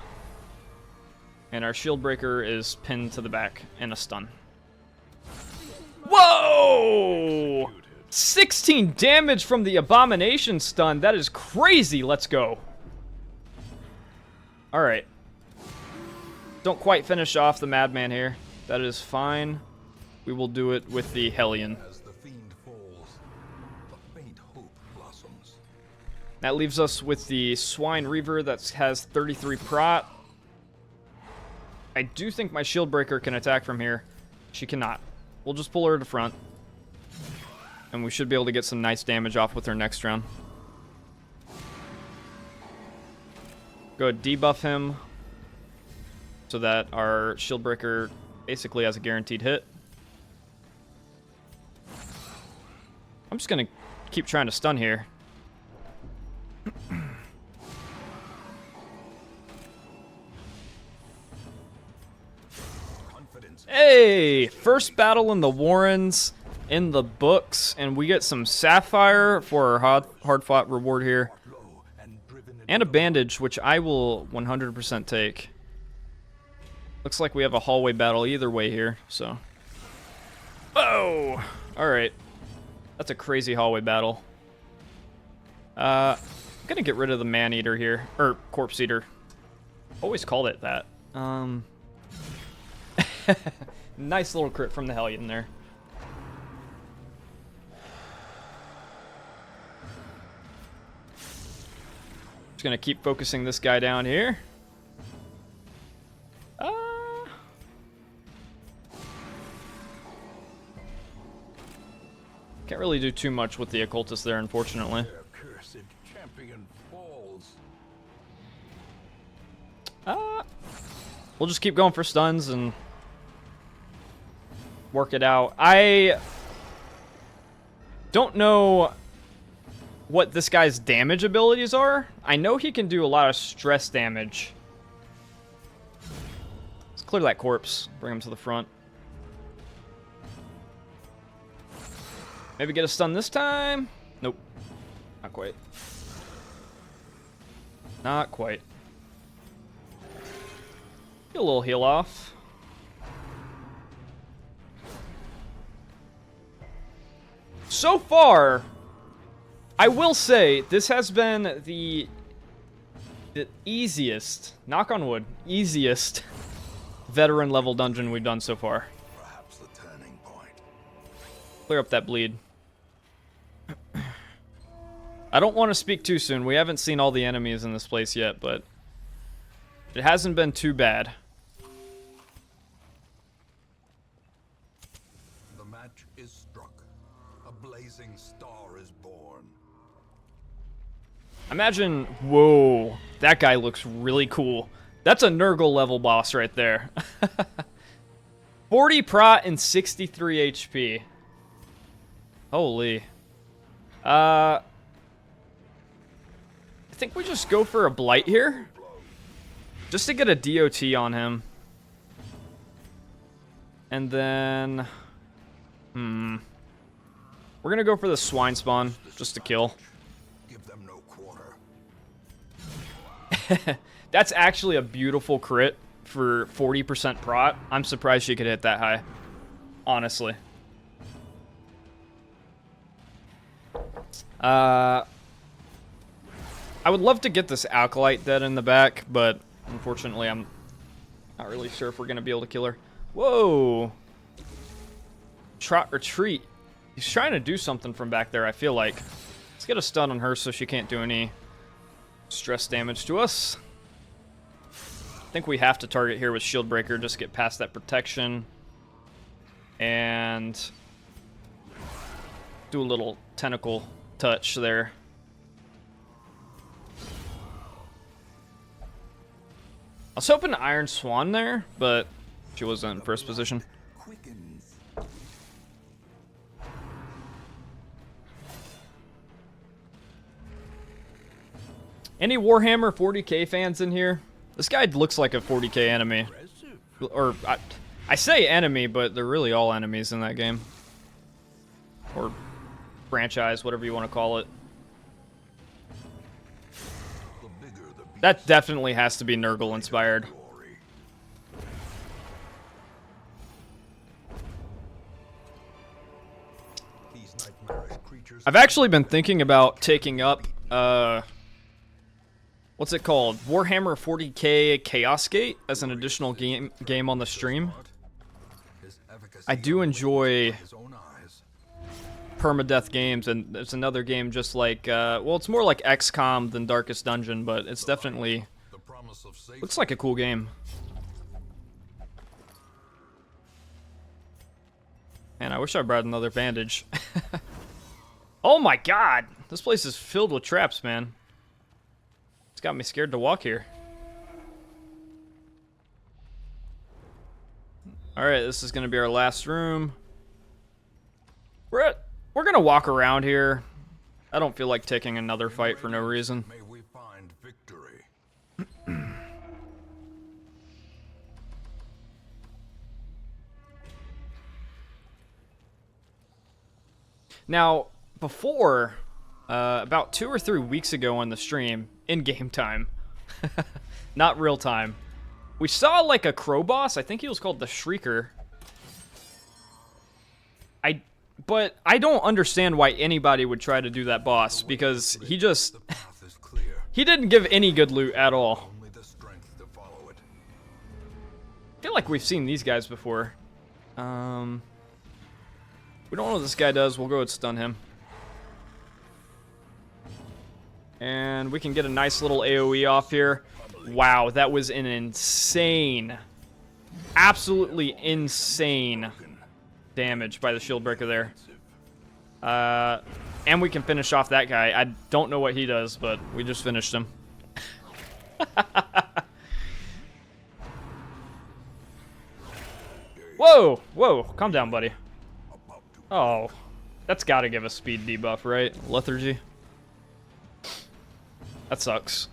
And our shield breaker is pinned to the back and a stun. Whoa! 16 damage from the Abomination stun. That is crazy. Let's go. Alright. Don't quite finish off the Madman here. That is fine. We will do it with the Hellion. That leaves us with the Swine Reaver that has 33 prot. I do think my Shield Breaker can attack from here. She cannot. We'll just pull her to front. And we should be able to get some nice damage off with her next round. Go ahead, debuff him. So that our Shield Breaker basically has a guaranteed hit. I'm just going to keep trying to stun here. Hey! First battle in the Warrens in the books, and we get some Sapphire for our hard-fought reward here. And a bandage, which I will 100% take. Looks like we have a hallway battle either way here, so. Oh! Alright. That's a crazy hallway battle. I'm gonna get rid of the Man-Eater here. Or, Corpse Eater. Always called it that. Nice little crit from the Hellion there. Just gonna keep focusing this guy down here. really do too much with the occultist there, unfortunately. Their cursed champion falls. We'll just keep going for stuns and work it out. I don't know what this guy's damage abilities are. I know he can do a lot of stress damage. Let's clear that corpse. Bring him to the front. Maybe get a stun this time? Nope. Not quite. Not quite. Get a little heal off. So far, I will say this has been the easiest, knock on wood, easiest veteran level dungeon we've done so far. Perhaps the turning point. Clear up that bleed. I don't want to speak too soon. We haven't seen all the enemies in this place yet, but it hasn't been too bad. The match is struck. A blazing star is born. Imagine, whoa, that guy looks really cool. That's a Nurgle level boss right there. 40 prot and 63 HP. Holy. I think we just go for a blight here. Just to get a DOT on him. And then... we're gonna go for the swine spawn, just to kill. Give them no quarter. That's actually a beautiful crit for 40% prot. I'm surprised she could hit that high. Honestly. I would love to get this Alkalite dead in the back, but unfortunately I'm not really sure if we're going to be able to kill her. Whoa! Trot retreat. He's trying to do something from back there, I feel like. Let's get a stun on her so she can't do any stress damage to us. I think we have to target here with Shield Breaker, just get past that protection. And do a little tentacle touch there. I was hoping to Iron Swan there, but she wasn't in first position. Quickens. Any Warhammer 40k fans in here? This guy looks like a 40k enemy. Or, I say enemy, but they're really all enemies in that game. Or franchise, whatever you want to call it. The bigger the beast, That definitely has to be Nurgle inspired. glory. These nightmarish creatures. I've actually been thinking about taking up, what's it called? Warhammer 40k Chaos Gate as an additional game on the stream. His efficacy I do enjoy his own eyes. permadeath games, and there's another game just like, well, it's more like XCOM than Darkest Dungeon, but it's definitely, The promise of safety. looks like a cool game. Man, I wish I brought another bandage. Oh my god! This place is filled with traps, man. It's got me scared to walk here. Alright, this is gonna be our last room. We're gonna walk around here. I don't feel like taking another fight for no reason. May we find victory. Now, before, about 2 or 3 weeks ago on the stream, in game time, not real time, we saw like a crow boss. I think he was called the Shrieker. But I don't understand why anybody would try to do that boss, because he just, The path is clear. he didn't give any good loot at all. Only the strength to follow it. I feel like we've seen these guys before. We don't know what this guy does. We'll go and stun him. And we can get a nice little AoE off here. Wow, that was an insane, absolutely insane damage by the shield breaker there. And we can finish off that guy. I don't know what he does, but we just finished him. Whoa! Whoa! Calm down, buddy. Oh, that's got to give a speed debuff, right? Lethargy. That sucks.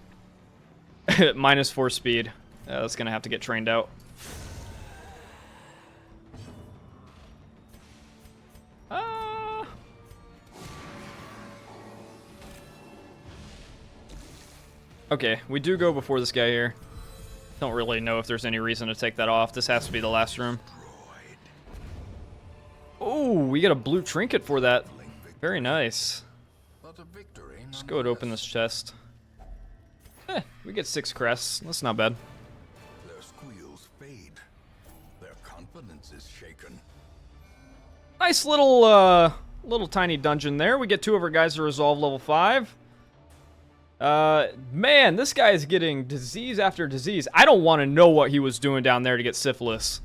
-4 speed. That's gonna have to get trained out. Okay, we do go before this guy here. Don't really know if there's any reason to take that off. This has to be the last room. Oh, we get a blue trinket for that. Very nice. Let's go and open this chest. We get 6 crests. That's not bad. Their squeals fade. Their confidence is shaken. Nice little, little tiny dungeon there. We get 2 of our guys to resolve level 5. Man, this guy is getting disease after disease. I don't want to know what he was doing down there to get syphilis.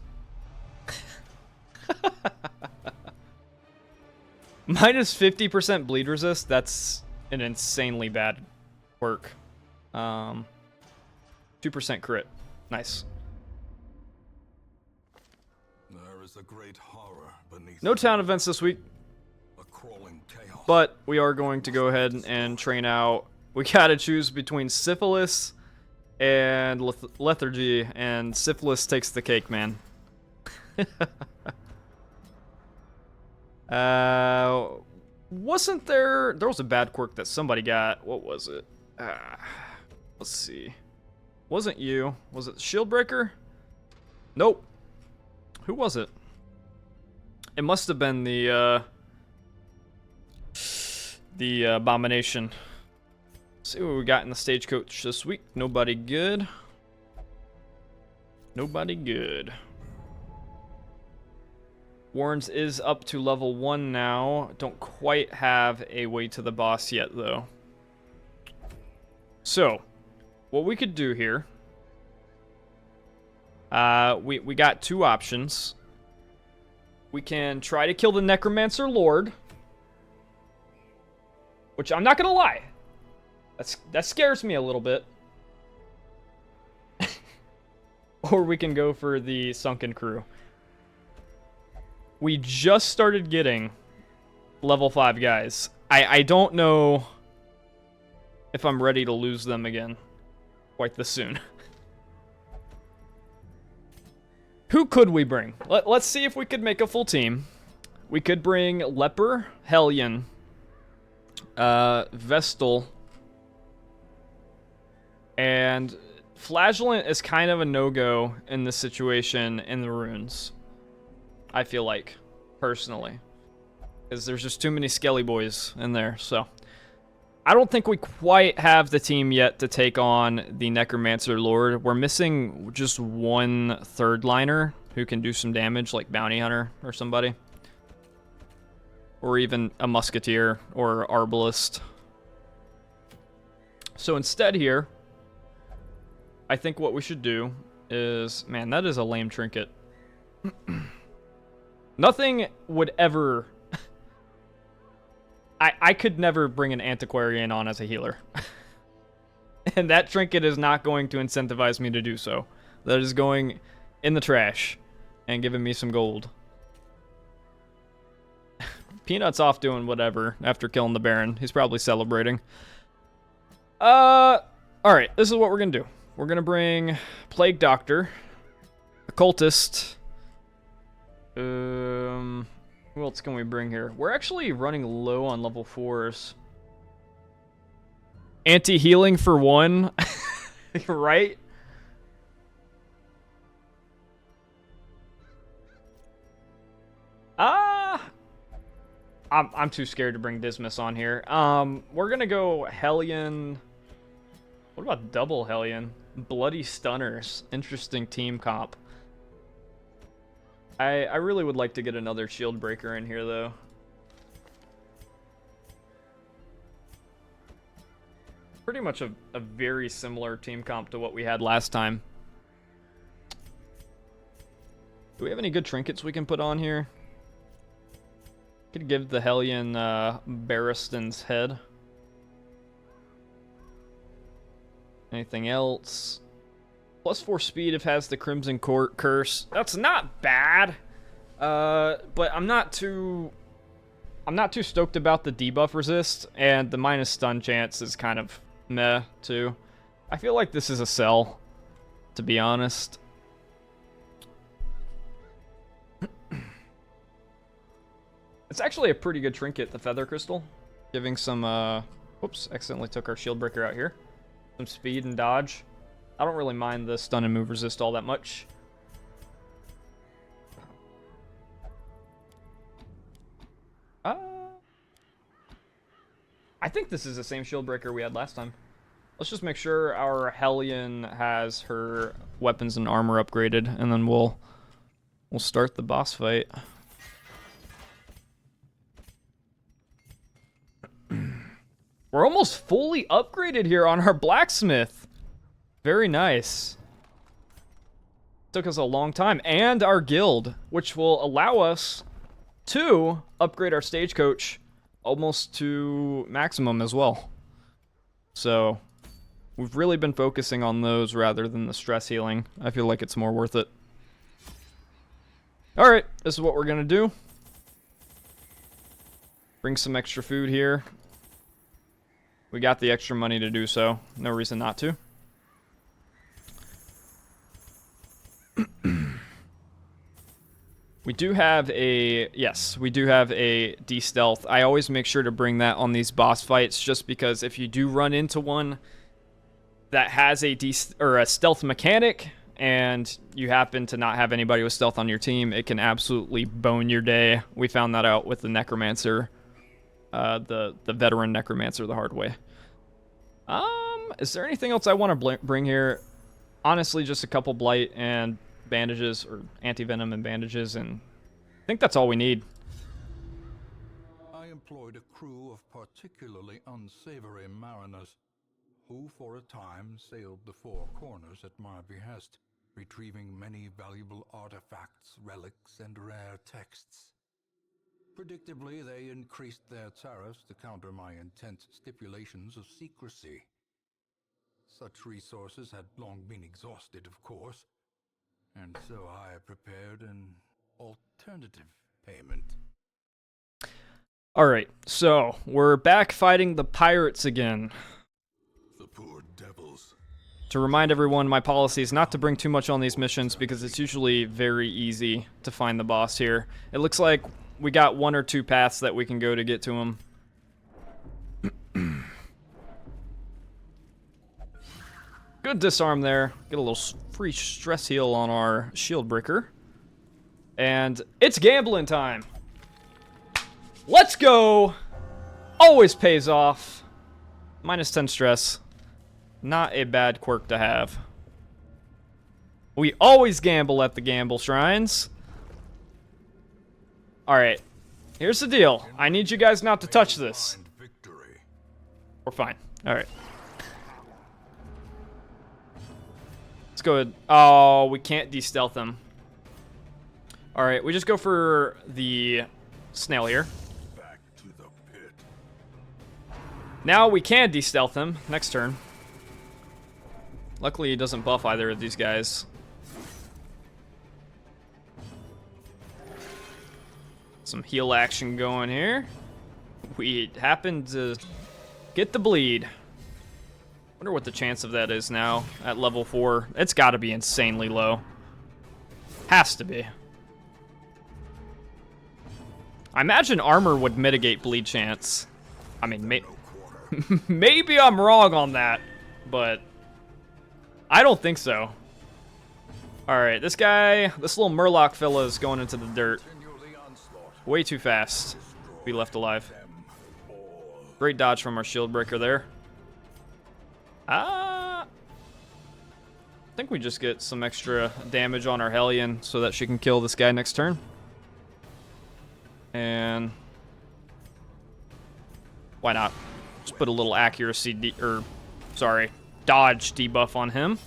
Minus 50% bleed resist. That's an insanely bad quirk. 2% crit. Nice. There is a great horror beneath. No town events this week, a crawling chaos. but we are going to go ahead and train out. We gotta choose between syphilis and lethargy, and syphilis takes the cake, man. Wasn't there was a bad quirk that somebody got. What was it? Let's see. Wasn't you? Was it Shieldbreaker? Nope. Who was it? It must have been the Abomination. Let's see what we got in the stagecoach this week. Nobody good. Nobody good. Warrens is up to level 1 now. Don't quite have a way to the boss yet, though. So, what we could do here... we got 2 options. We can try to kill the Necromancer Lord. Which, I'm not gonna lie. That scares me a little bit. Or we can go for the Sunken Crew. We just started getting level 5 guys. I don't know if I'm ready to lose them again quite this soon. Who could we bring? Let's see if we could make a full team. We could bring Leper, Hellion, Vestal, and Flagellant is kind of a no-go in this situation in the runes. I feel like, personally. Because there's just too many Skelly boys in there, so. I don't think we quite have the team yet to take on the Necromancer Lord. We're missing just 1 third liner who can do some damage, like Bounty Hunter or somebody. Or even a Musketeer or Arbalist. So instead here, I think what we should do is... Man, that is a lame trinket. Nothing would ever... I could never bring an Antiquarian on as a healer. And that trinket is not going to incentivize me to do so. That is going in the trash and giving me some gold. Peanut's off doing whatever after killing the Baron. He's probably celebrating. Alright, this is what we're going to do. We're going to bring Plague Doctor, Occultist. Who else can we bring here? We're actually running low on level 4s. Anti-healing for 1. Right? I'm too scared to bring Dismas on here. We're gonna go Hellion. What about double Hellion? Bloody Stunners. Interesting team comp. I really would like to get another shield breaker in here, though. Pretty much a very similar team comp to what we had last time. Do we have any good trinkets we can put on here? Could give the Hellion Barristan's head. Anything else? +4 speed if has the Crimson Court curse. That's not bad. But I'm not too stoked about the debuff resist, and the minus stun chance is kind of meh too. I feel like this is a sell, to be honest. It's actually a pretty good trinket, the Feather Crystal. Giving some, whoops, accidentally took our shield breaker out here. Some speed and dodge. I don't really mind the stun and move resist all that much. I think this is the same shield breaker we had last time. Let's just make sure our Hellion has her weapons and armor upgraded, and then we'll start the boss fight. We're almost fully upgraded here on our blacksmith. Very nice. Took us a long time. And our guild, which will allow us to upgrade our stagecoach almost to maximum as well. So we've really been focusing on those rather than the stress healing. I feel like it's more worth it. Alright, this is what we're gonna do. Bring some extra food here. We got the extra money to do so. No reason not to. We do have a... Yes, we do have a de-stealth. I always make sure to bring that on these boss fights, just because if you do run into one that has a stealth mechanic, and you happen to not have anybody with stealth on your team, it can absolutely bone your day. We found that out with the Necromancer. The veteran Necromancer the hard way. Is there anything else I want to bring here? Honestly, just a couple blight and bandages, or anti-venom and bandages, and I think that's all we need. I employed a crew of particularly unsavory mariners, who for a time sailed the four corners at my behest, retrieving many valuable artifacts, relics, and rare texts. Predictably, they increased their tariffs to counter my intense stipulations of secrecy. Such resources had long been exhausted, of course, and so I prepared an alternative payment. Alright, so we're back fighting the pirates again. The poor devils. To remind everyone, my policy is not to bring too much on these missions because it's usually very easy to find the boss here. It looks like we got one or two paths that we can go to get to him. Good disarm there. Get a little free stress heal on our shield breaker. And it's gambling time. Let's go! Always pays off. Minus 10 stress. Not a bad quirk to have. We always gamble at the gamble shrines. Alright. Here's the deal. I need you guys not to touch this. We're fine. Alright. Let's go ahead. Oh, we can't de-stealth him. Alright, we just go for the snail here. Back to the pit. Now we can de-stealth him next turn. Luckily he doesn't buff either of these guys. Some heal action going here. We happen to get the bleed. Wonder what the chance of that is now at level 4. It's got to be insanely low. Has to be. I imagine armor would mitigate bleed chance. I mean, maybe I'm wrong on that, but I don't think so. Alright, this guy, this little Murloc fella is going into the dirt. Way too fast to be left alive. Great dodge from our shield breaker there. I think we just get some extra damage on our Hellion so that she can kill this guy next turn. And why not? Just put a little accuracy dodge debuff on him.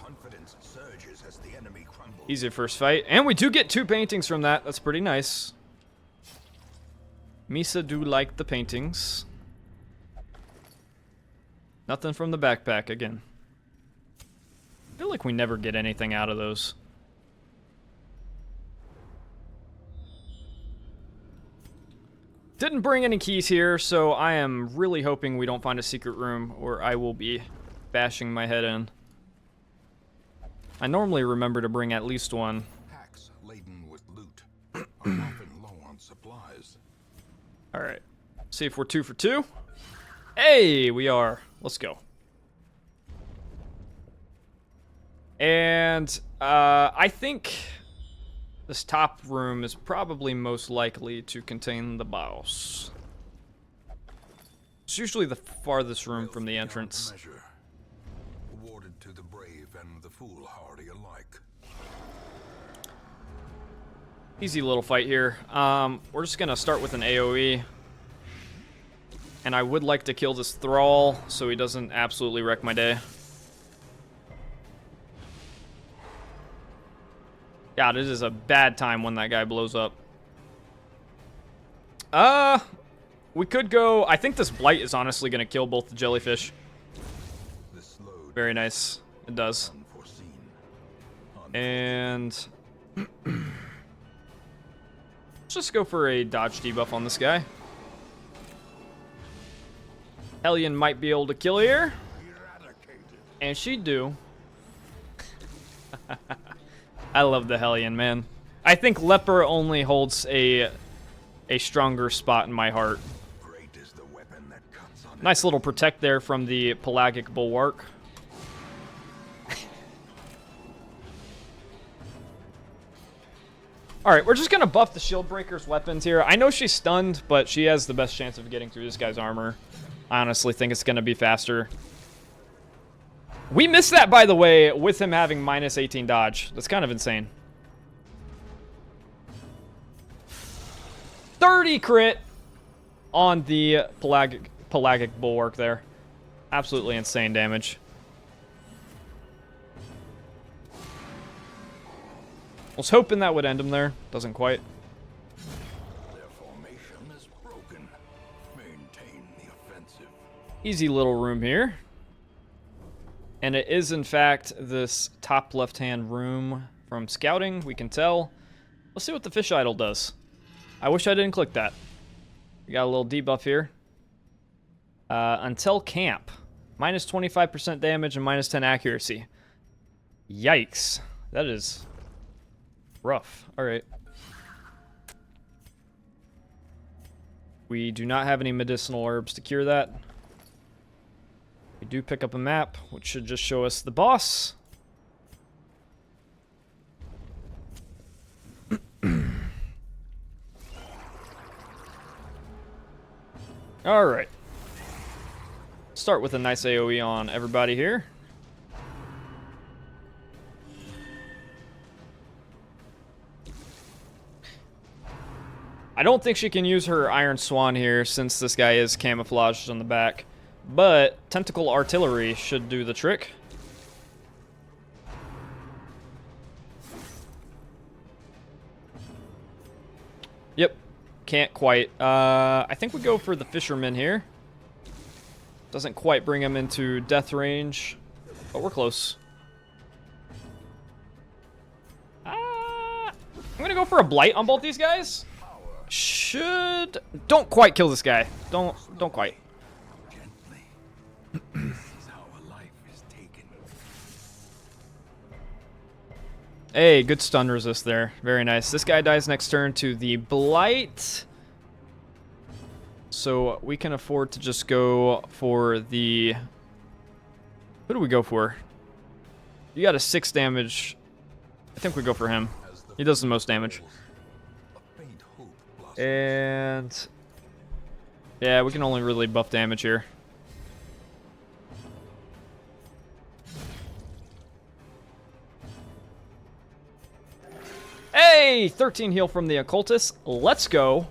Confidence surges Easy first fight. And we do get 2 paintings from that. That's pretty nice. Misa do like the paintings. Nothing from the backpack again. I feel like we never get anything out of those. Didn't bring any keys here, so I am really hoping we don't find a secret room or I will be bashing my head in. I normally remember to bring at least one. Packs laden with loot are often low on supplies. Alright. See if we're 2 for 2. Hey, we are. Let's go. And I think this top room is probably most likely to contain the boss. It's usually the farthest room from the entrance. Measure, awarded to the brave and the foolhardy alike. Easy little fight here. We're just gonna start with an AoE. And I would like to kill this thrall so he doesn't absolutely wreck my day. God, it is a bad time when that guy blows up. We could go... I think this blight is honestly going to kill both the jellyfish. Very nice. It does. And... let's just go for a dodge debuff on this guy. Hellion might be able to kill here. And she do. I love the Hellion, man. I think Leper only holds a stronger spot in my heart. Nice little protect there from the Pelagic Bulwark. Alright, we're just going to buff the Shieldbreaker's weapons here. I know she's stunned, but she has the best chance of getting through this guy's armor. I honestly think it's going to be faster. We missed that, by the way, with him having minus 18 dodge. That's kind of insane. 30 crit on the Pelagic Bulwark there. Absolutely insane damage. Was hoping that would end him there. Doesn't quite. Their formation is broken. Maintain the offensive. Easy little room here. And it is, in fact, this top left-hand room from scouting. We can tell. Let's see what the fish idol does. I wish I didn't click that. We got a little debuff here. Until camp. Minus 25% damage and minus 10 accuracy. Yikes. That is rough. Alright. We do not have any medicinal herbs to cure that. We do pick up a map, which should just show us the boss. Alright. Start with a nice AoE on everybody here. I don't think she can use her Iron Swan here since this guy is camouflaged on the back. But Tentacle Artillery should do the trick. Yep. Can't quite. I think we go for the Fisherman here. Doesn't quite bring him into death range, but we're close. I'm gonna go for a Blight on both these guys. Don't quite kill this guy. Don't quite. Hey, good stun resist there. Very nice. This guy dies next turn to the Blight. So we can afford to just go for the... Who do we go for? You got a 6 damage. I think we go for him. He does the most damage. And... yeah, we can only really buff damage here. Hey! 13 heal from the Occultist. Let's go.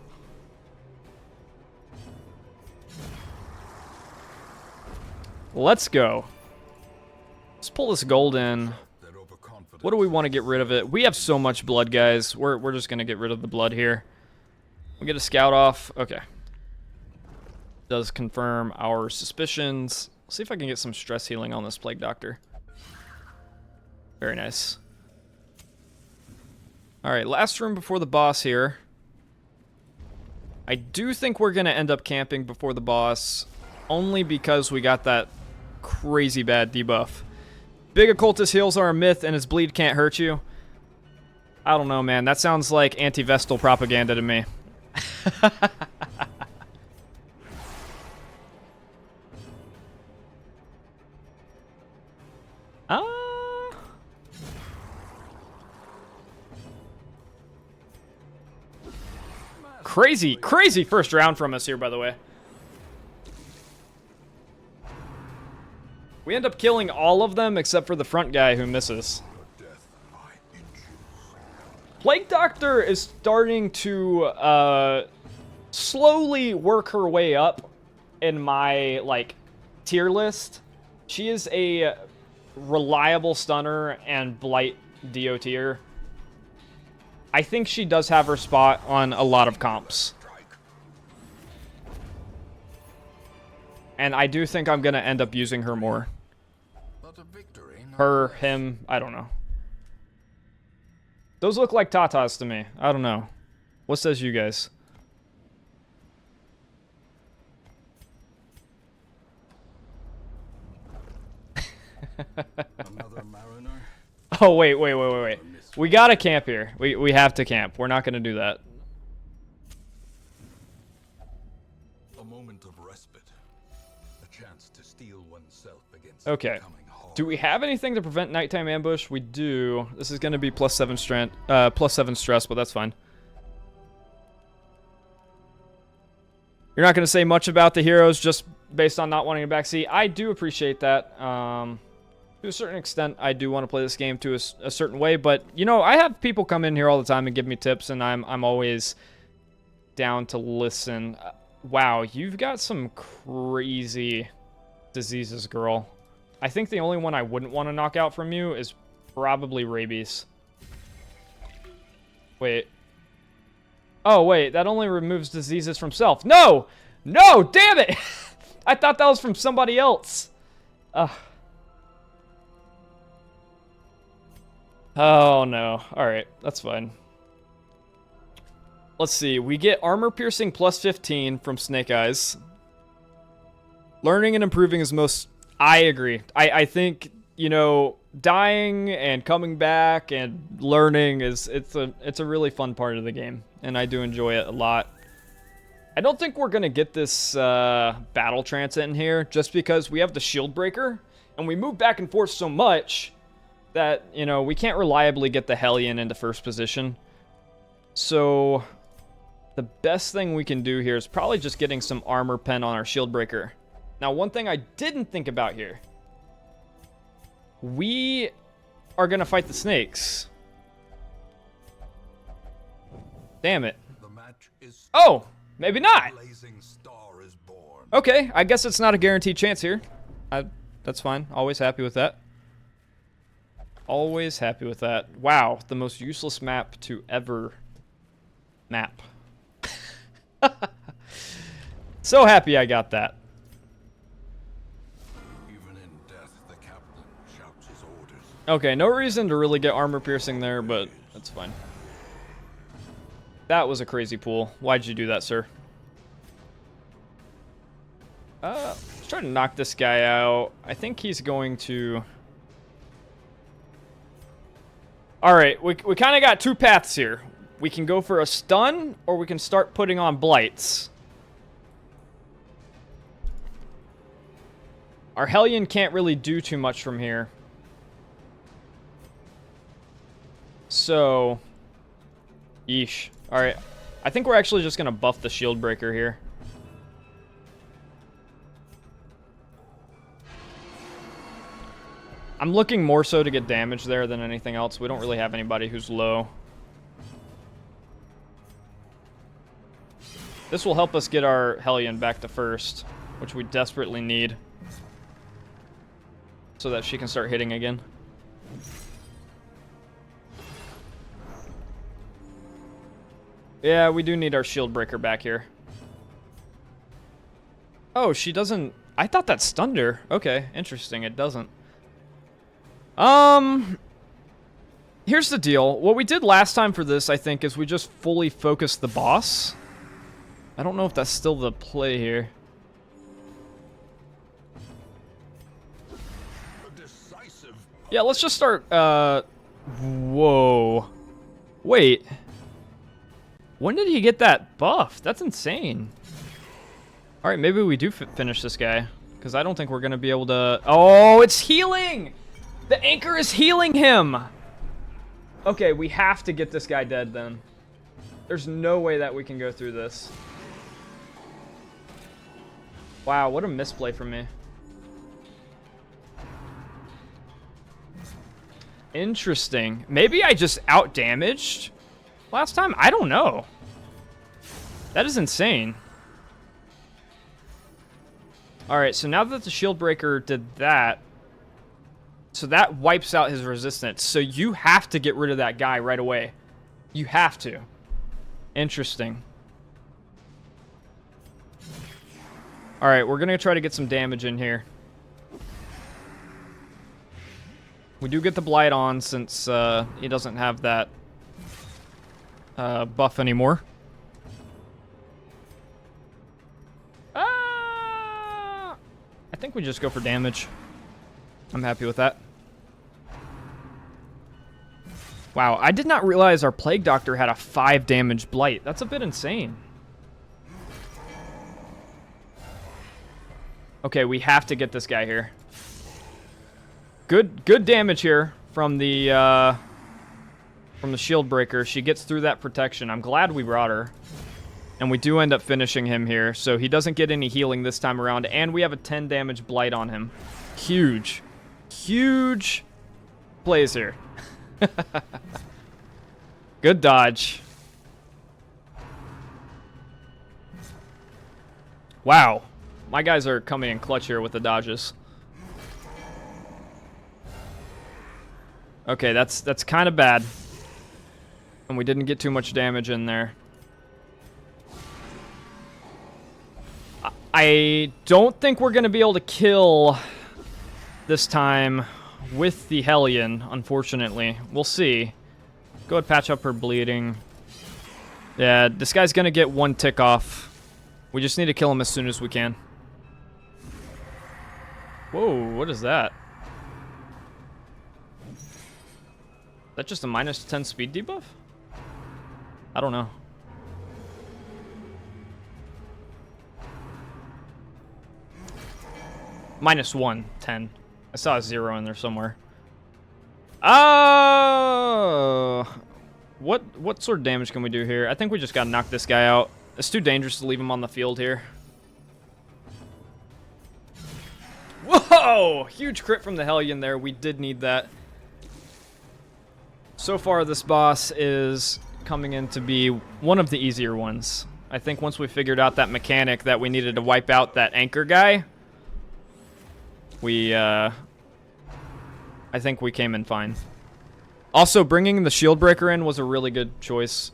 Let's go. Let's pull this gold in. What do we want to get rid of it? We have so much blood, guys. We're just going to get rid of the blood here. We get a scout off. Okay. Does confirm our suspicions. Let's see if I can get some stress healing on this Plague Doctor. Very nice. Alright, last room before the boss here. I do think we're going to end up camping before the boss, only because we got that crazy bad debuff. Big occultist heals are a myth and his bleed can't hurt you. I don't know, man. That sounds like anti-Vestal propaganda to me. Crazy first round from us here, by the way. We end up killing all of them except for the front guy who misses. Plague Doctor is starting to slowly work her way up in my like tier list. She is a reliable stunner and blight DO tier. I think she does have her spot on a lot of comps. And I do think I'm going to end up using her more. Her, him, I don't know. Those look like tatas to me. I don't know. What says you guys? Another mariner? Oh, wait. We gotta camp here. We have to camp. We're not gonna do that. A moment of respite. A chance to steel oneself against Okay. becoming hard. Do we have anything to prevent nighttime ambush? We do. This is gonna be +7 strength, +7 stress, but that's fine. You're not gonna say much about the heroes just based on not wanting a backseat. I do appreciate that. To a certain extent, I do want to play this game to a certain way, but, you know, I have people come in here all the time and give me tips, and I'm always down to listen. Wow, you've got some crazy diseases, girl. I think the only one I wouldn't want to knock out from you is probably rabies. Wait. Oh, wait, that only removes diseases from self. No! No, damn it! I thought that was from somebody else. Oh, no. Alright, that's fine. Let's see. We get armor piercing +15 from Snake Eyes. Learning and improving is most... I agree. I think, you know, dying and coming back and learning is... It's a really fun part of the game, and I do enjoy it a lot. I don't think we're going to get this battle trance in here, just because we have the shield breaker, and we move back and forth so much that, you know, we can't reliably get the Hellion into first position. So, the best thing we can do here is probably just getting some armor pen on our shield breaker. Now, one thing I didn't think about here. We are going to fight the snakes. Damn it. Oh, maybe not. Okay, I guess it's not a guaranteed chance here. That's fine. Always happy with that. Always happy with that. Wow, the most useless map to ever map. So happy I got that. Even in death, the captain shouts his orders. Okay, no reason to really get armor piercing there, but that's fine. That was a crazy pull. Why'd you do that, sir? Let's try to knock this guy out. I think he's going to... Alright, we kind of got two paths here. We can go for a stun, or we can start putting on blights. Our Hellion can't really do too much from here. So... Yeesh. Alright. I think we're actually just going to buff the shield breaker here. I'm looking more so to get damage there than anything else. We don't really have anybody who's low. This will help us get our Hellion back to first, which we desperately need, so that she can start hitting again. Yeah, we do need our shield breaker back here. Oh, she doesn't... I thought that stunned her. Okay, interesting. It doesn't. Here's the deal. What we did last time for this, I think, is we just fully focused the boss. I don't know if that's still the play here. Yeah, let's just start, whoa. Wait. When did he get that buff? That's insane. Alright, maybe we do finish this guy. Because I don't think we're going to be able to... Oh, it's healing! The anchor is healing him! Okay, we have to get this guy dead then. There's no way that we can go through this. Wow, what a misplay from me. Interesting. Maybe I just out-damaged last time? I don't know. That is insane. Alright, so now that the shield breaker did that, so that wipes out his resistance. So you have to get rid of that guy right away. You have to. Interesting. Alright, we're gonna try to get some damage in here. We do get the Blight on since he doesn't have that buff anymore. I think we just go for damage. I'm happy with that. Wow, I did not realize our Plague Doctor had a 5 damage Blight. That's a bit insane. Okay, we have to get this guy here. Good damage here from the shield breaker. She gets through that protection. I'm glad we brought her. And we do end up finishing him here, so he doesn't get any healing this time around, and we have a 10 damage Blight on him. Huge. Huge plays here. Good dodge. Wow. My guys are coming in clutch here with the dodges. Okay, that's kind of bad. And we didn't get too much damage in there. I don't think we're going to be able to kill this time with the Hellion, unfortunately. We'll see. Go ahead, patch up her bleeding. Yeah, this guy's going to get 1 tick off. We just need to kill him as soon as we can. Whoa, what is that? Is that just a minus 10 speed debuff? I don't know. Minus 1, 10. I saw a 0 in there somewhere. Oh! What sort of damage can we do here? I think we just gotta knock this guy out. It's too dangerous to leave him on the field here. Whoa! Huge crit from the Hellion there. We did need that. So far, this boss is coming in to be one of the easier ones. I think once we figured out that mechanic that we needed to wipe out that anchor guy, I think we came in fine. Also, bringing the shield breaker in was a really good choice.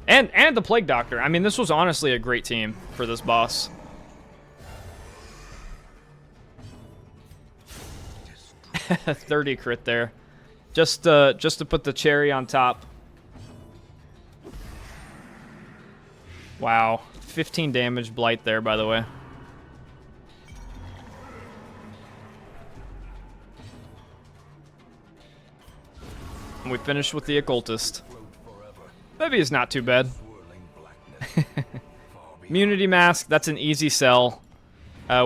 And the Plague Doctor. I mean, this was honestly a great team for this boss. $30 crit there. Just to put the cherry on top. Wow. 15 damage Blight there, by the way. And we finished with the Occultist. Maybe it's not too bad. Immunity Mask, that's an easy sell.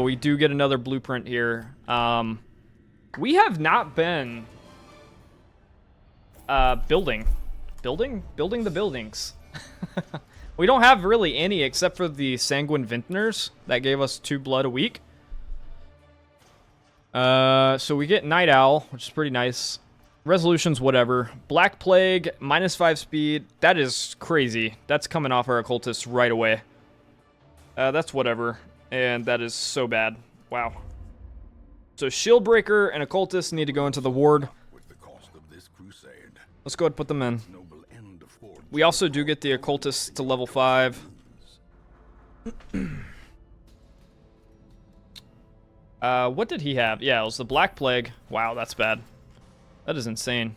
We do get another blueprint here. We have not been building the buildings. We don't have really any except for the Sanguine Vintners that gave us 2 blood a week. So we get Night Owl, which is pretty nice. Resolutions, whatever. Black Plague, minus 5 speed. That is crazy. That's coming off our Occultist right away. That's whatever. And that is so bad. Wow. So Shieldbreaker and Occultist need to go into the ward. With the cost of this crusade, Let's go ahead and put them in. noble end affords We also do get the occultist to level 5. What did he have? Yeah, it was the Black Plague. Wow, that's bad. That is insane.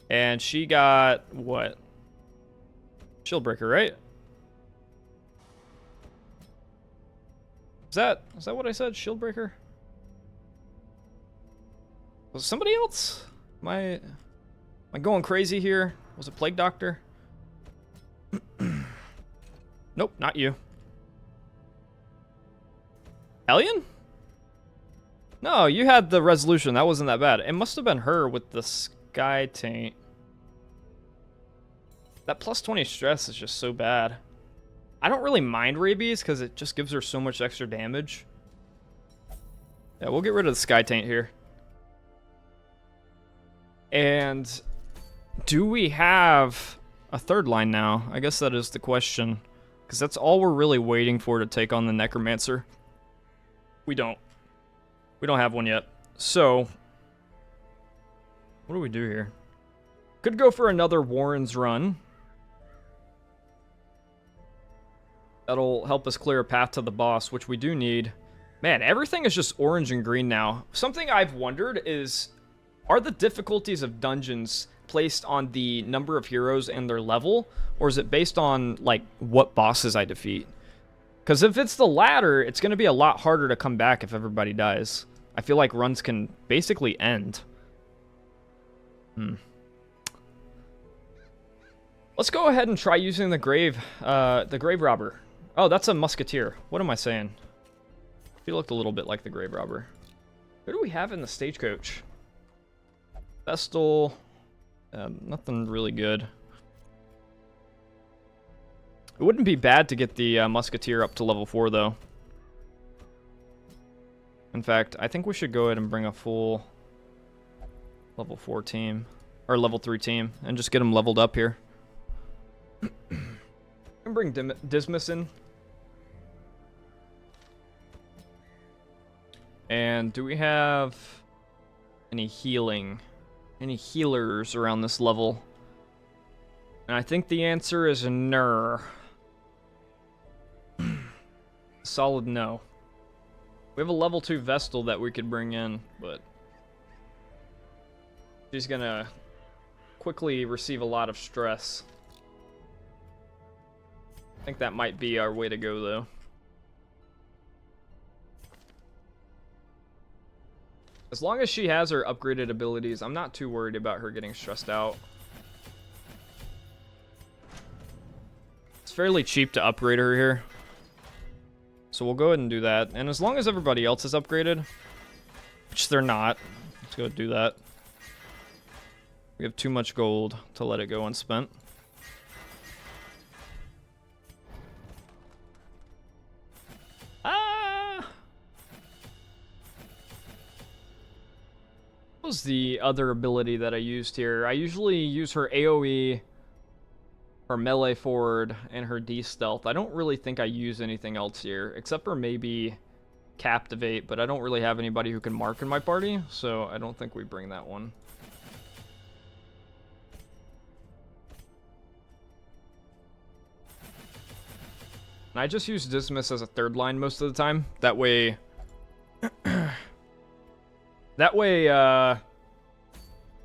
And she got what? Shieldbreaker, right? Is that what I said? Shieldbreaker? Was it somebody else? Am I going crazy here? Was it Plague Doctor? Nope, not you. Hellion? No, you had the resolution. That wasn't that bad. It must have been her with the Sky Taint. That plus 20 stress is just so bad. I don't really mind Rabies because it just gives her so much extra damage. Yeah, we'll get rid of the Sky Taint here. And do we have a third line now? I guess that is the question. Because that's all we're really waiting for to take on the Necromancer. We don't. We don't have one yet. So, what do we do here? Could go for another Warren's run. That'll help us clear a path to the boss, which we do need. Man, everything is just orange and green now. Something I've wondered is, are the difficulties of dungeons placed on the number of heroes and their level? Or is it based on, like, what bosses I defeat? Because if it's the latter, it's going to be a lot harder to come back if everybody dies. I feel like runs can basically end. Let's go ahead and try using the grave robber. Oh, that's a musketeer. What am I saying? He looked a little bit like the grave robber. Who do we have in the stagecoach? Vestal. Nothing really good. It wouldn't be bad to get the musketeer up to level 4, though. In fact, I think we should go ahead and bring a full level 4 team. Or level 3 team. And just get them leveled up here. And bring Dismas in. And do we have any healing? Any healers around this level? And I think the answer is no. Solid no. We have a level 2 Vestal that we could bring in, but she's gonna quickly receive a lot of stress. I think that might be our way to go, though. As long as she has her upgraded abilities, I'm not too worried about her getting stressed out. It's fairly cheap to upgrade her here. So we'll go ahead and do that. And as long as everybody else is upgraded, which they're not, let's go do that. We have too much gold to let it go unspent. What was the other ability that I used here? I usually use her AoE, her melee forward, and her D-stealth. I don't really think I use anything else here, except for maybe Captivate, but I don't really have anybody who can mark in my party, so I don't think we bring that one. And I just use Dismas as a third line most of the time. That way...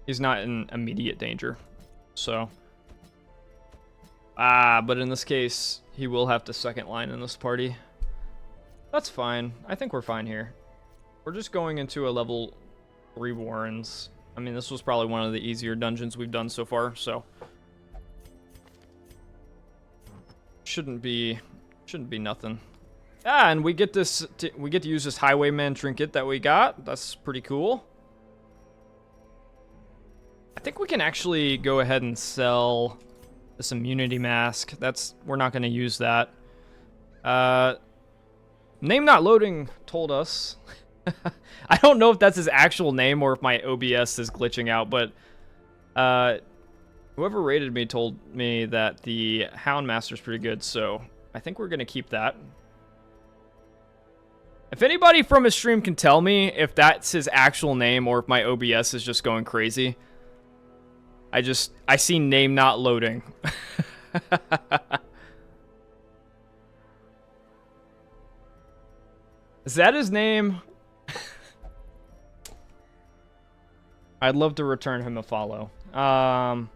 he's not in immediate danger. So... but in this case, he will have to second line in this party. That's fine. I think we're fine here. We're just going into a level 3 Warrens. I mean, this was probably one of the easier dungeons we've done so far, so... Shouldn't be nothing. And we get this. We get to use this Highwayman trinket that we got. That's pretty cool. I think we can actually go ahead and sell this immunity mask. We're not going to use that. Name not loading told us. I don't know if that's his actual name or if my OBS is glitching out, but whoever rated me told me that the Houndmaster's pretty good, so I think we're going to keep that. If anybody from his stream can tell me if that's his actual name or if my OBS is just going crazy, I see name not loading. Is that his name? I'd love to return him a follow. I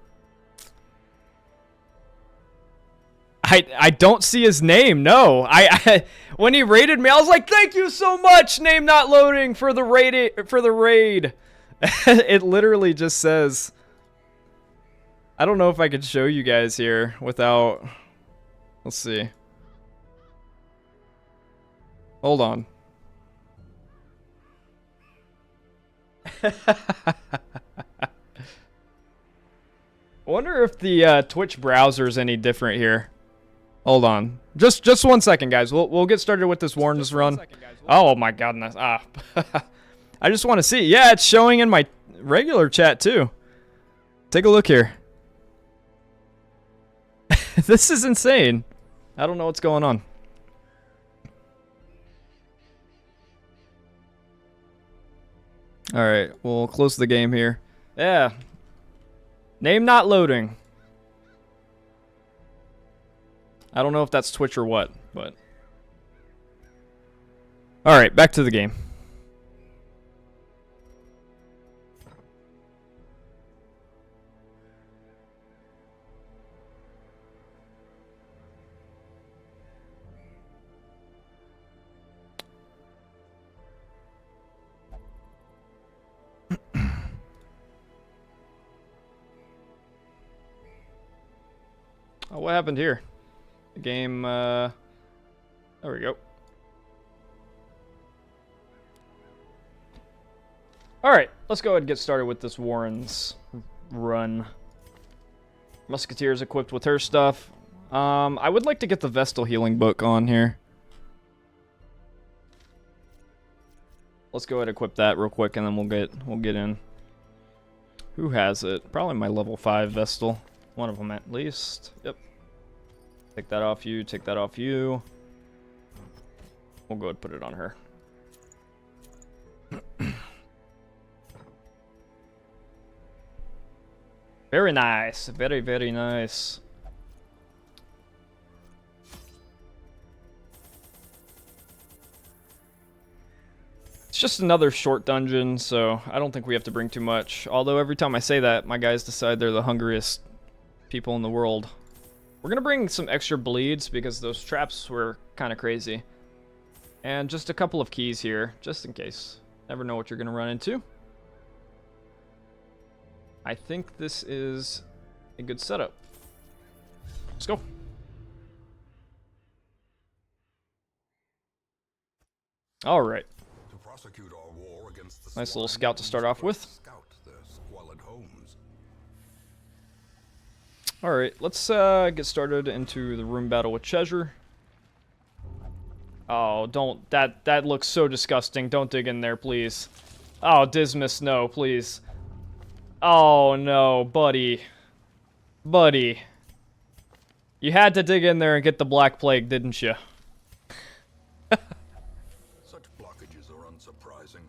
don't see his name. No, I when he raided me, I was like, "Thank you so much, name not loading for the raid." It literally just says. I don't know if I could show you guys here without. Let's see. Hold on. I wonder if the Twitch browser is any different here. Hold on. Just 1 second, guys. We'll get started with this Warren's run. Oh my goodness. I just want to see. Yeah, it's showing in my regular chat too. Take a look here. This is insane. I don't know what's going on. All right, we'll close the game here. Yeah. Name not loading. I don't know if that's Twitch or what, but... Alright, back to the game. Oh, what happened here? The game, there we go. Alright, let's go ahead and get started with this Warren's run. Musketeer's equipped with her stuff. I would like to get the Vestal Healing Book on here. Let's go ahead and equip that real quick and then we'll get in. Who has it? Probably my level 5 Vestal. One of them at least. Yep. Take that off you, take that off you. We'll go ahead and put it on her. Very nice. Very, very nice. It's just another short dungeon, so I don't think we have to bring too much. Although every time I say that, my guys decide they're the hungriest people in the world. We're gonna bring some extra bleeds because those traps were kind of crazy. And just a couple of keys here, just in case. Never know what you're gonna run into. I think this is a good setup. Let's go. All right. Nice little scout to start off with. All right, let's get started into the room battle with Cheshire. Oh, don't. That looks so disgusting. Don't dig in there, please. Oh, Dismas, no, please. Oh, no, buddy. Buddy. You had to dig in there and get the Black Plague, didn't you? Such blockages are unsurprising.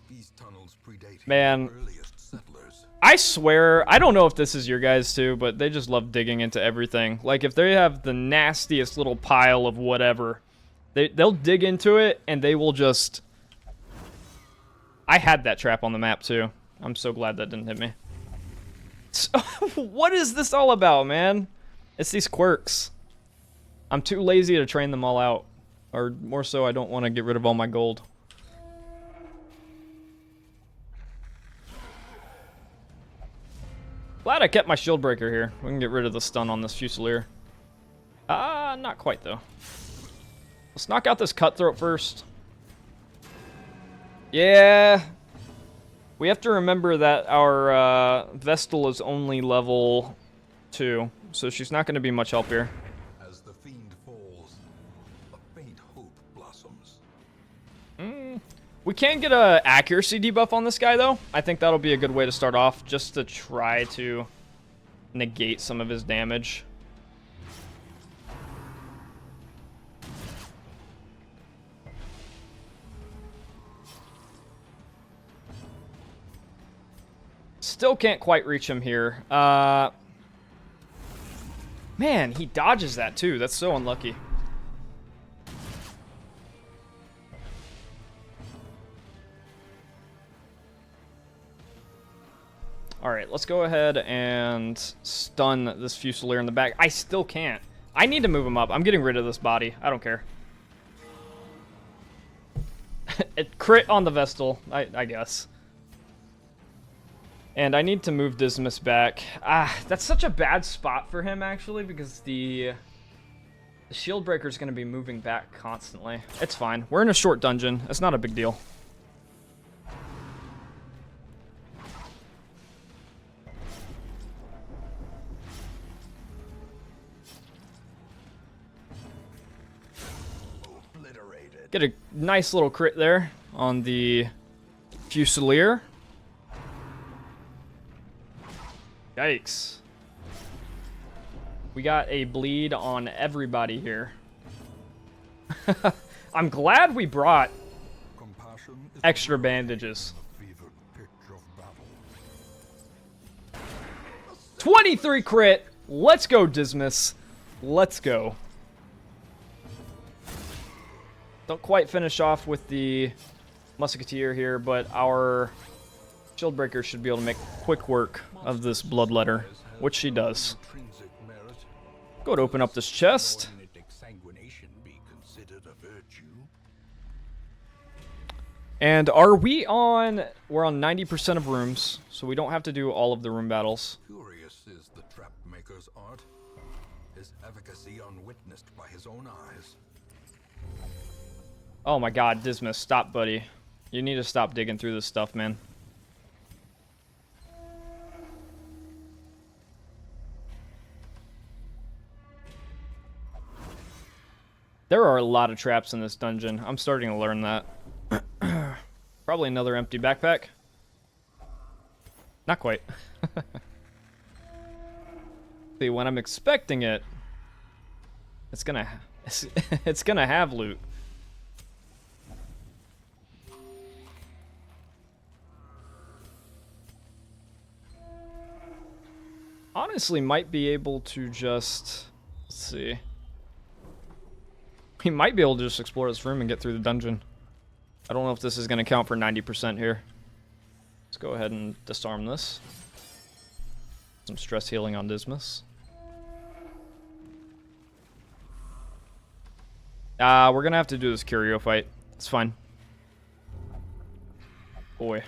These tunnels predate Man, the earliest settlers. I swear, I don't know if this is your guys too, but they just love digging into everything. Like, if they have the nastiest little pile of whatever, they'll dig into it, and they will just... I had that trap on the map too. I'm so glad that didn't hit me. So, what is this all about, man? It's these quirks. I'm too lazy to train them all out. Or more so, I don't want to get rid of all my gold. Glad I kept my shield breaker here. We can get rid of the stun on this Fusilier. Not quite though. Let's knock out this cutthroat first. Yeah. We have to remember that our Vestal is only level 2, so she's not going to be much help here. As the fiend falls, a faint hope blossoms. We can get a accuracy debuff on this guy though. I think that'll be a good way to start off, just to try to negate some of his damage. Still can't quite reach him here. Man, he dodges that too. That's so unlucky. Alright, let's go ahead and stun this Fusilier in the back. I still can't. I need to move him up. I'm getting rid of this body. I don't care. It crit on the Vestal, I guess. And I need to move Dismas back. That's such a bad spot for him, actually, because the Shield Breaker is going to be moving back constantly. It's fine. We're in a short dungeon. It's not a big deal. Get a nice little crit there on the Fusilier. Yikes. We got a bleed on everybody here. I'm glad we brought extra bandages. 23 crit. Let's go, Dismas. Let's go. Don't quite finish off with the Musketeer here, but our Shield Breaker should be able to make quick work of this Bloodletter, which she does. Go to open up this chest. And are we on... We're on 90% of rooms, so we don't have to do all of the room battles. Curious is the trap maker's art, his efficacy unwitnessed by his own eyes. Oh my god, Dismas, stop, buddy. You need to stop digging through this stuff, man. There are a lot of traps in this dungeon. I'm starting to learn that. Probably another empty backpack. Not quite. See, when I'm expecting it, it's gonna have loot. Honestly, might be able to just... Let's see. We might be able to just explore this room and get through the dungeon. I don't know if this is going to count for 90% here. Let's go ahead and disarm this. Some stress healing on Dismas. We're going to have to do this Curio fight. It's fine. Boy.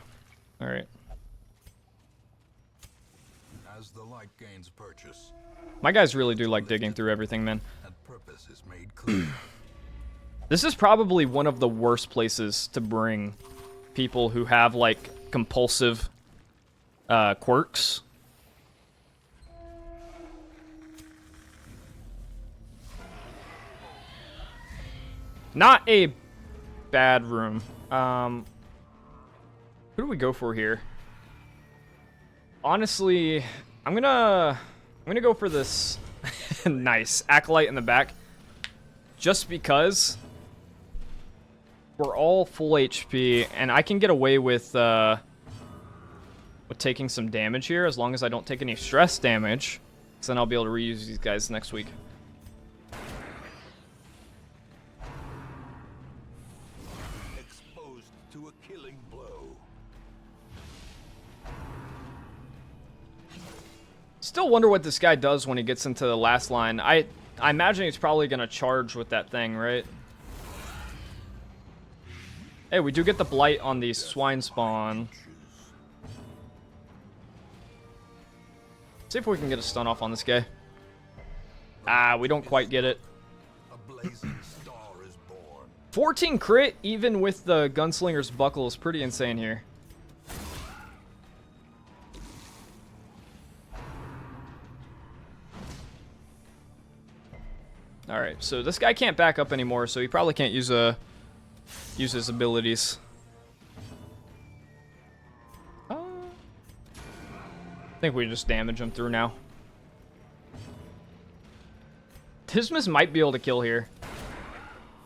Alright. As the light gains purchase, My guys really do like digging through everything, man. and purpose is made clear. This is probably one of the worst places to bring people who have, like, compulsive quirks. Not a bad room. Who do we go for here? Honestly, I'm gonna go for this nice Acolyte in the back. Just because we're all full HP, and I can get away with taking some damage here as long as I don't take any stress damage. So then I'll be able to reuse these guys next week. Exposed to a killing blow. Still wonder what this guy does when he gets into the last line. I imagine he's probably gonna charge with that thing, right? Hey, we do get the blight on the swine spawn. See if we can get a stun off on this guy. We don't quite get it. A blazing star is born. 14 crit, even with the Gunslinger's Buckle, is pretty insane here. Alright, so this guy can't back up anymore, so he probably can't use his abilities. I think we just damage him through now. Dismas might be able to kill here.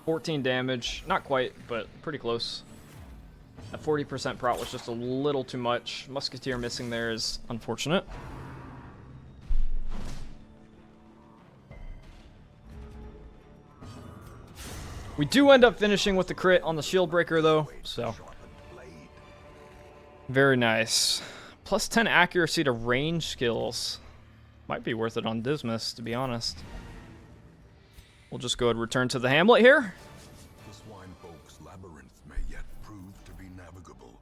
14 damage. Not quite, but pretty close. A 40% prot was just a little too much. Musketeer missing there is unfortunate. We do end up finishing with the crit on the shield breaker though, so very nice. Plus 10 accuracy to range skills. Might be worth it on Dismas, to be honest. We'll just go ahead and return to the hamlet here. The Swinefolk's labyrinth may yet prove to be navigable.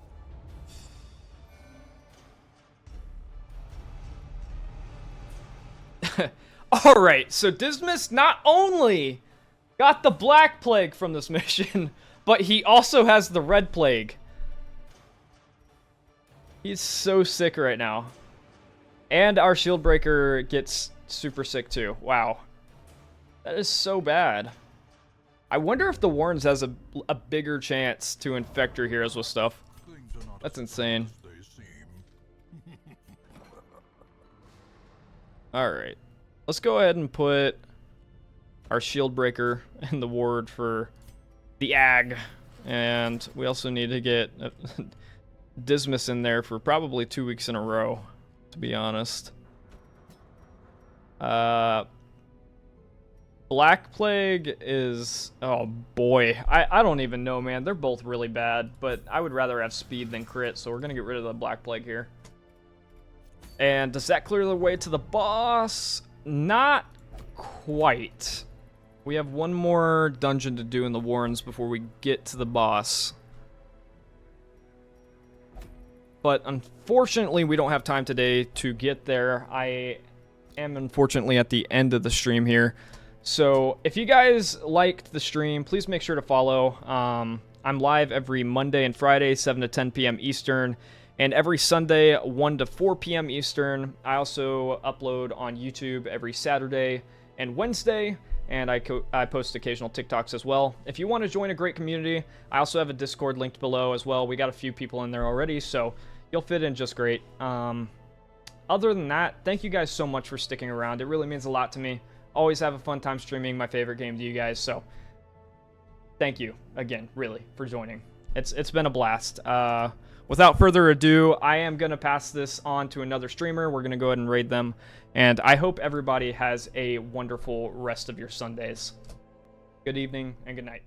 Alright, so Dismas not only got the Black Plague from this mission, but he also has the Red Plague. He's so sick right now. And our shield breaker gets super sick too. Wow. That is so bad. I wonder if the Warrens has a bigger chance to infect our heroes with stuff. That's insane. Alright. Let's go ahead and put our shield breaker in the ward for the Ag. And we also need to get Dismas in there for probably 2 weeks in a row, to be honest. Black Plague is... oh boy. I don't even know, man. They're both really bad, but I would rather have speed than crit, so we're going to get rid of the Black Plague here. And does that clear the way to the boss? Not quite. We have one more dungeon to do in the Warrens before we get to the boss. But unfortunately, we don't have time today to get there. I am unfortunately at the end of the stream here. So if you guys liked the stream, please make sure to follow. I'm live every Monday and Friday, 7 to 10 p.m. Eastern. And every Sunday, 1 to 4 p.m. Eastern. I also upload on YouTube every Saturday and Wednesday. And I post occasional TikToks as well. If you want to join a great community, I also have a Discord linked below as well. We got a few people in there already, so you'll fit in just great. Other than that, thank you guys so much for sticking around. It really means a lot to me. Always have a fun time streaming my favorite game to you guys, so thank you again, really, for joining. It's been a blast. Without further ado, I am going to pass this on to another streamer. We're going to go ahead and raid them. And I hope everybody has a wonderful rest of your Sundays. Good evening and good night.